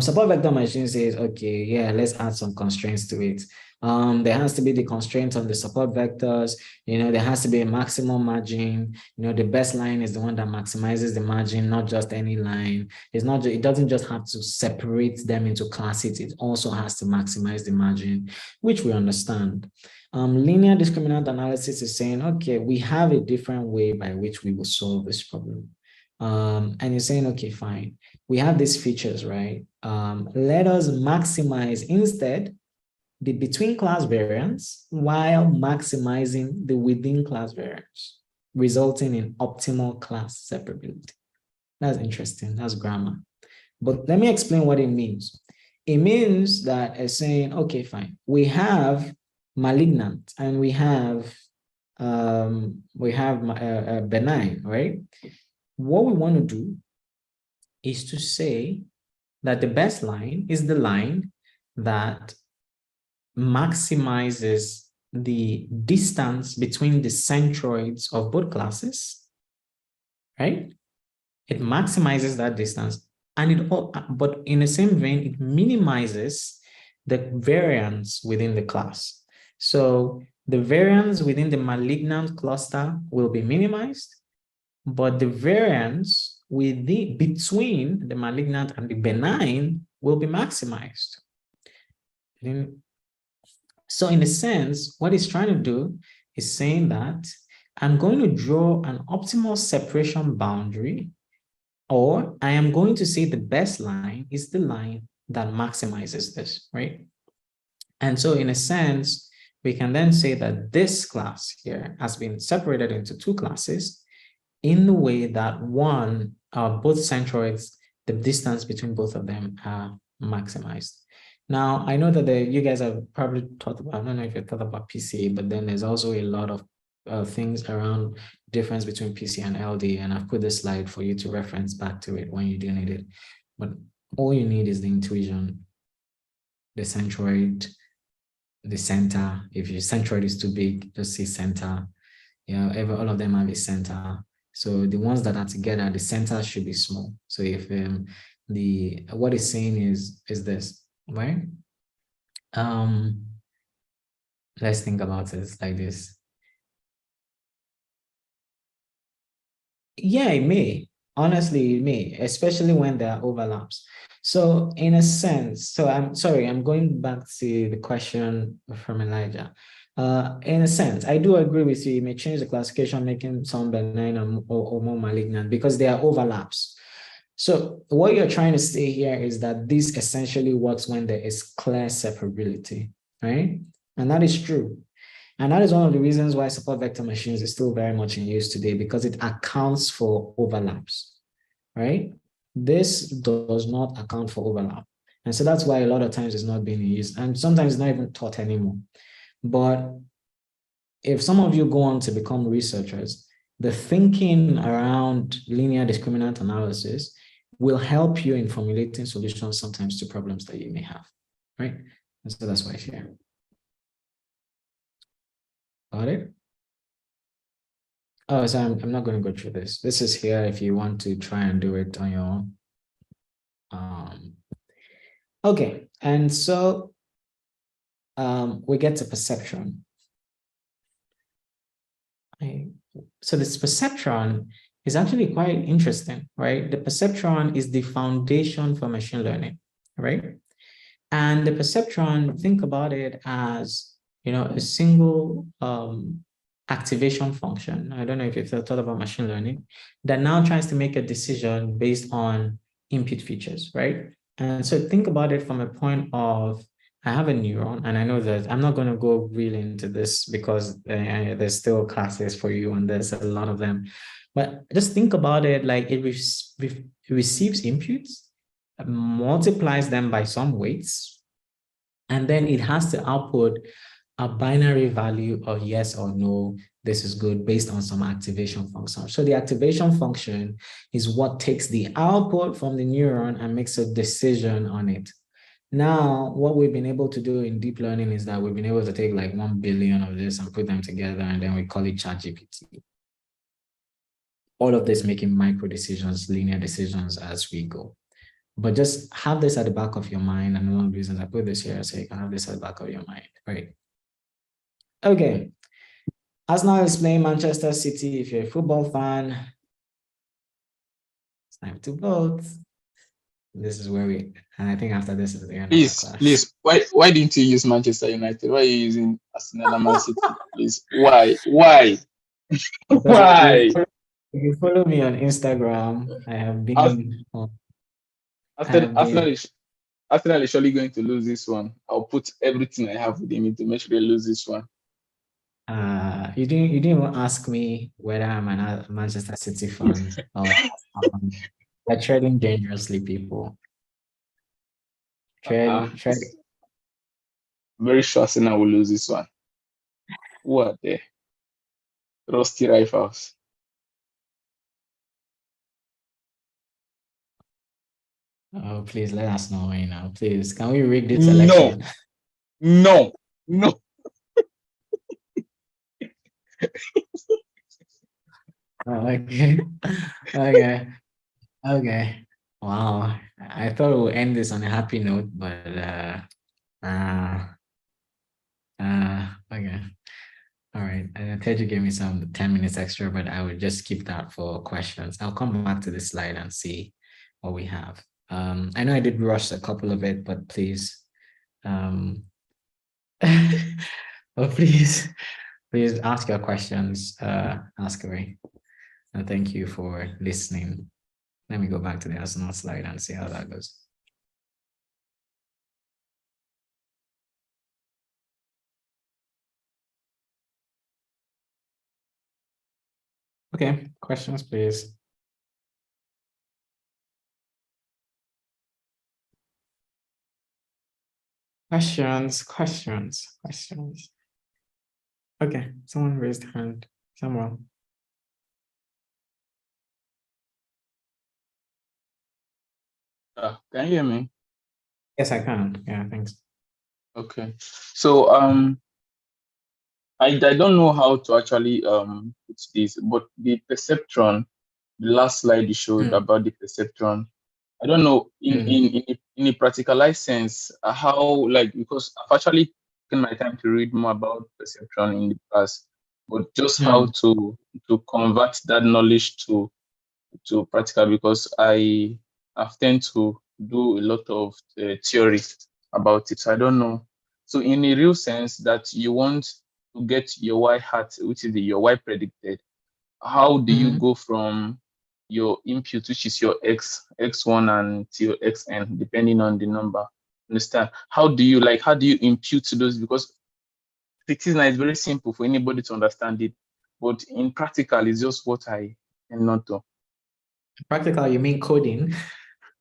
Support vector machine says, okay, yeah, let's add some constraints to it. There has to be the constraints on the support vectors. There has to be a maximum margin. The best line is the one that maximizes the margin, not just any line. It doesn't just have to separate them into classes. It also has to maximize the margin, which we understand. Linear discriminant analysis is saying, okay, we have a different way by which we will solve this problem. And you're saying, okay, fine. We have these features, right? Let us maximize instead the between class variance while maximizing the within class variance, resulting in optimal class separability. That's interesting. That's grammar. But let me explain what it means. It means that it's saying, okay, fine. We have malignant and we have benign, right? What we want to do is to say that the best line is the line that maximizes the distance between the centroids of both classes, right? It maximizes that distance, and but in the same vein, it minimizes the variance within the class. So the variance within the malignant cluster will be minimized, but the variance between the malignant and the benign will be maximized. So in a sense, what it's trying to do is saying that I'm going to draw an optimal separation boundary, or I am going to say the best line is the line that maximizes this, right? And so in a sense, we can then say that this class here has been separated into two classes in the way that both centroids, the distance between both of them are maximized. Now, I know that you guys have probably thought about, I don't know if you thought about PCA, but then there's also a lot of things around difference between PC and LD, and I've put this slide for you to reference back to it when you do need it. But all you need is the intuition, the centroid, the center. If your centroid is too big, just say center. All of them have a center. So the ones that are together, the center should be small. So if what it's saying is this, right? Let's think about it like this. Yeah, it may. Honestly, me, especially when there are overlaps. So in a sense, so I'm sorry, I'm going back to the question from Elijah. In a sense, I do agree with you. You may change the classification, making some benign or more malignant because there are overlaps. So what you're trying to say here is that this essentially works when there is clear separability, right? And that is true. And that is one of the reasons why support vector machines is still very much in use today, because it accounts for overlaps, right? This does not account for overlap. And so that's why a lot of times it's not being used, and sometimes it's not even taught anymore. But if some of you go on to become researchers, the thinking around linear discriminant analysis will help you in formulating solutions sometimes to problems that you may have, right? And so that's why it's here. Got it? Oh, so I'm not going to go through this. This is here if you want to try and do it on your own. Okay, and so we get to perceptron. So this perceptron is actually quite interesting, right? The perceptron is the foundation for machine learning, right? And the perceptron, think about it as, you know, a single activation function. I don't know if you've thought about machine learning that now tries to make a decision based on input features, right? And so think about it from a point of, I have a neuron, and I know that I'm not going to go really into this because there's still classes for you and there's a lot of them. But just think about it like it receives inputs, multiplies them by some weights, and then it has to output a binary value of yes or no, this is good, based on some activation function. So the activation function is what takes the output from the neuron and makes a decision on it. Now, what we've been able to do in deep learning is that we've been able to take like 1 billion of this and put them together, and then we call it ChatGPT. All of this making micro decisions, linear decisions as we go. But just have this at the back of your mind. And one of the reasons I put this here, so you can have this at the back of your mind, right? Okay. Arsenal is playing Manchester City. If you're a football fan, it's time to vote. This is where we, and I think after this is the end of the class. Please, why didn't you use Manchester United? Why are you using Arsenal and Man City? Please, why? Why? If you follow me on Instagram, I have been Arsenal is surely going to lose this one. I'll put everything I have with him to make sure they lose this one. You didn't even ask me whether I'm a Manchester City fan or they're treading dangerously, people. Tread. Very sure Arsenal will lose this one. What the rusty rifles? Oh, please let us know, you know. Please, can we rig this election? No. Oh, okay. Wow. I thought we'll end this on a happy note, but okay. All right. And Teju gave me some 10 minutes extra, but I would just keep that for questions. I'll come back to this slide and see what we have. I know I did rush a couple of it, but please, please ask your questions, ask away. And thank you for listening. Let me go back to the Arsenal slide and see how that goes. Okay, questions, please. Questions. Okay, someone raised hand. Someone. Can you hear me? Yes, I can. Yeah, thanks. Okay. So I don't know how to actually put this, but the perceptron, the last slide you showed about the perceptron, I don't know in a practicalized sense how, like, because I've actually taken my time to read more about perceptron in the past, but just how to convert that knowledge to to practical because I have tend to do a lot of theory about it. So I don't know. So in a real sense that you want to get your Y hat, which is your Y predicted, how do you go from your input, which is your x1 and to your xn, depending on the number? Understand? How do you impute those? Because it is very simple for anybody to understand it, but in practical, it's just what I am not to. Practical, you mean coding?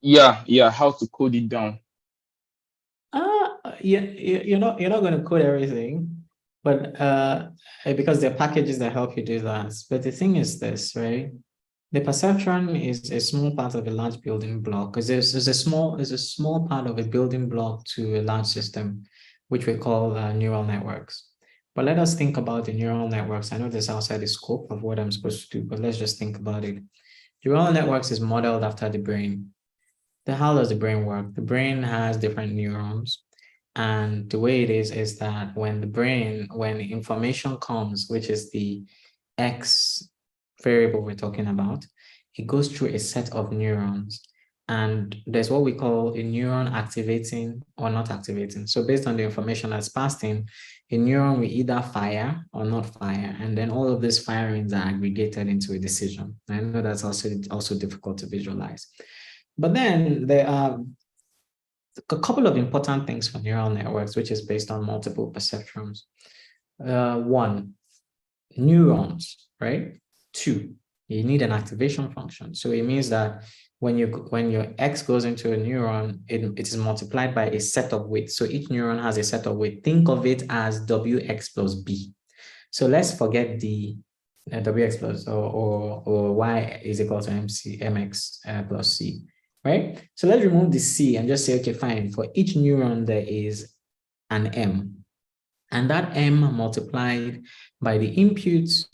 Yeah, how to code it down. Yeah, you're not going to code everything, but because there are packages that help you do that. But the thing is this, right? The perceptron is a small part of a large building block, because there's a small part of a building block to a large system, which we call neural networks. But let us think about the neural networks. I know this is outside the scope of what I'm supposed to do, but let's just think about it. Neural networks is modeled after the brain. How does the brain work? The brain has different neurons. And the way it is that when information comes, which is the X variable we're talking about, it goes through a set of neurons. And there's what we call a neuron activating or not activating. So based on the information that's passed in, a neuron will either fire or not fire. And then all of these firings are aggregated into a decision. I know that's also difficult to visualize. But then there are a couple of important things for neural networks, which is based on multiple perceptrons. One, neurons, right? Two, you need an activation function. So it means that when your X goes into a neuron, it is multiplied by a set of weights. So each neuron has a set of weight. Think of it as WX plus B. So let's forget the WX plus or Y is equal to MX plus C. Right? So let's remove the C and just say, okay, fine. For each neuron, there is an M. And that M multiplied by the inputs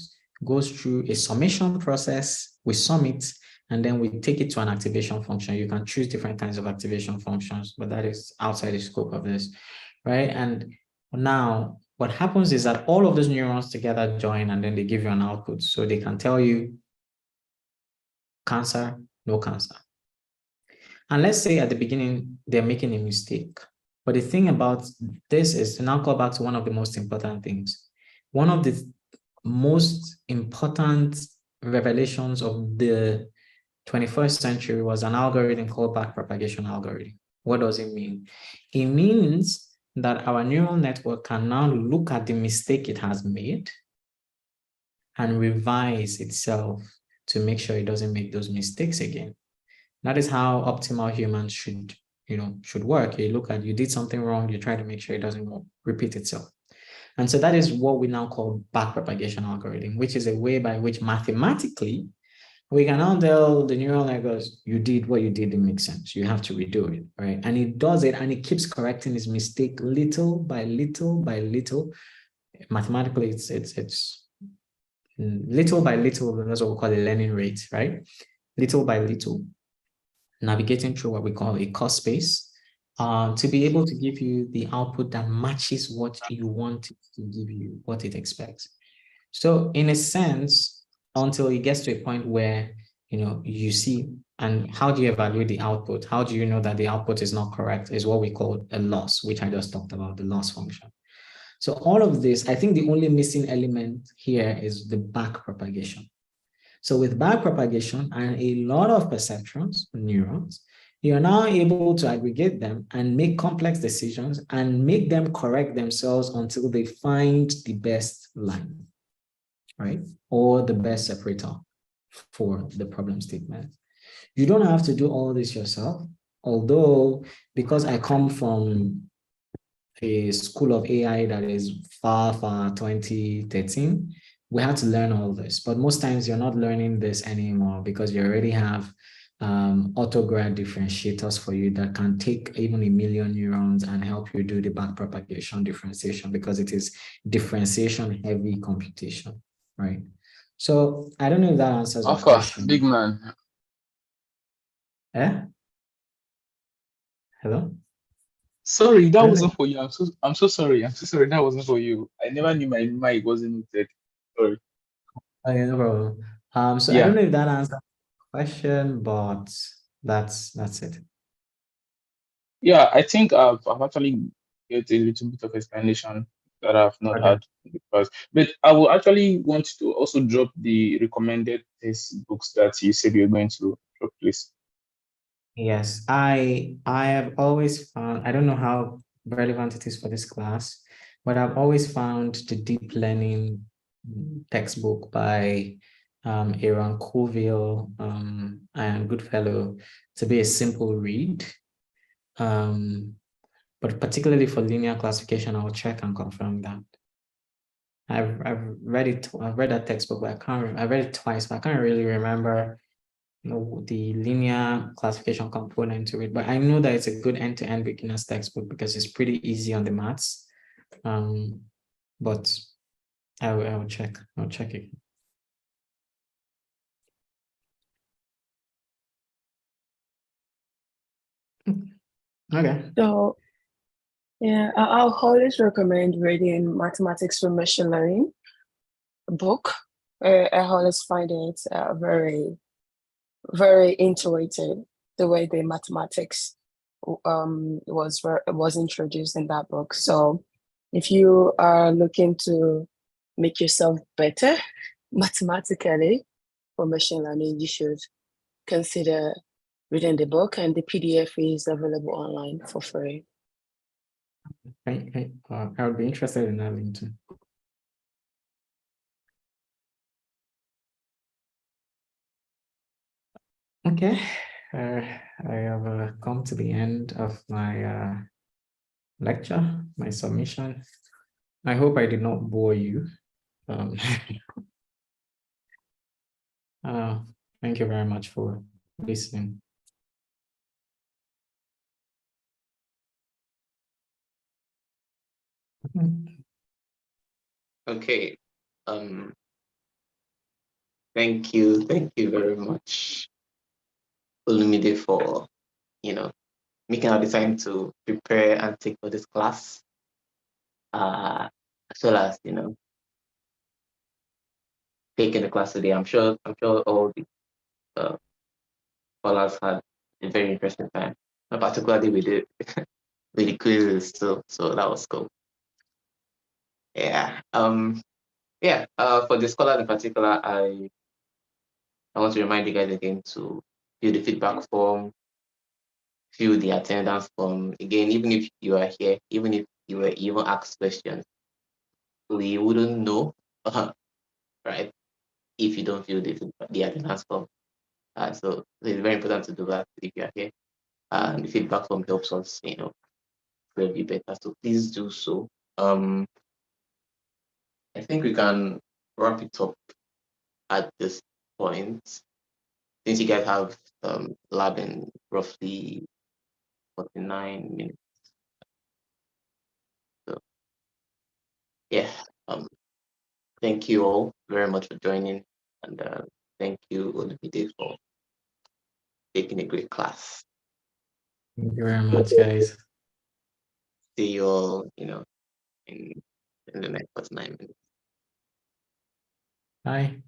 goes through a summation process. We sum it, and then we take it to an activation function. You can choose different kinds of activation functions, but that is outside the scope of this, right? And now what happens is that all of those neurons together join, and then they give you an output. So they can tell you cancer, no cancer. And let's say at the beginning, they're making a mistake. But the thing about this is, to now go back to one of the most important things. One of the most important revelations of the 21st century was an algorithm called backpropagation algorithm. What does it mean? It means that our neural network can now look at the mistake it has made and revise itself to make sure it doesn't make those mistakes again. That is how optimal humans should work. You did something wrong, you try to make sure it doesn't repeat itself. And so that is what we now call backpropagation algorithm, which is a way by which mathematically we can now tell the neural networks, you did what you did, it makes sense. You have to redo it, right? And it does it, and it keeps correcting its mistake little by little by little. Mathematically, it's little by little. That's what we call a learning rate, right? Little by little, navigating through what we call a cost space, to be able to give you the output that matches what you want it to give you, what it expects. So in a sense, until it gets to a point where you see, and how do you evaluate the output? How do you know that the output is not correct? Is what we call a loss, which I just talked about, the loss function. So all of this, I think the only missing element here is the backpropagation. So with backpropagation and a lot of perceptrons, neurons, you are now able to aggregate them and make complex decisions and make them correct themselves until they find the best line, right? Or the best separator for the problem statement. You don't have to do all this yourself, although because I come from a school of AI that is far 2013, we had to learn all this. But most times you're not learning this anymore because you already have autograd differentiators for you that can take even 1 million neurons and help you do the backpropagation differentiation, because it is differentiation heavy computation, right? So I don't know if that answers your question. Big man. Eh? Hello? Sorry, that wasn't for you. I'm so sorry. I'm so sorry. That wasn't for you. I never knew my mic wasn't muted. Sorry. Oh, yeah, no problem. So Yeah. I don't know if that answers the question, but that's it. Yeah, I think I've actually get a little bit of explanation that I've not Okay. had in the past. But I will actually want to also drop the recommended test books that you said you're going to drop, please. Yes, I have always found, I don't know how relevant it is for this class, but I've always found the deep learning textbook by Aaron Colville and Goodfellow to be a simple read. But particularly for linear classification, I'll check and confirm that. I've read it. I've read that textbook, but I read it twice, but I can't really remember the linear classification component to it. But I know that it's a good end-to-end beginner's textbook because it's pretty easy on the maths. But I'll check. I'll check it. Okay. So, yeah, I'll always recommend reading Mathematics for Machine Learning book. I always find it very, very intuitive, the way the mathematics was introduced in that book. So if you are looking to make yourself better mathematically for machine learning, you should consider reading the book, and the PDF is available online for free. I would be interested in that link too. Okay, I have come to the end of my lecture, my submission. I hope I did not bore you. Thank you very much for listening. Okay. Thank you very much, Olumide, for making out the time to prepare and take for this class. As well as taking the class today. I'm sure all the scholars had a very interesting time, particularly with the with the quizzes. So that was cool. Yeah. For the scholars in particular, I want to remind you guys again to fill the feedback form, fill the attendance form. Again, even if you are here, even if you were even asked questions, we wouldn't know, right? If you don't fill the attendance form. So it's very important to do that if you are here. The feedback form helps us, will be better. So please do so. I think we can wrap it up at this point. Since you guys have lab in roughly 49 minutes. So yeah, thank you all very much for joining, and thank you, Olumide, for taking a great class. Thank you very much, guys. See you all, in the next 49 minutes. Bye.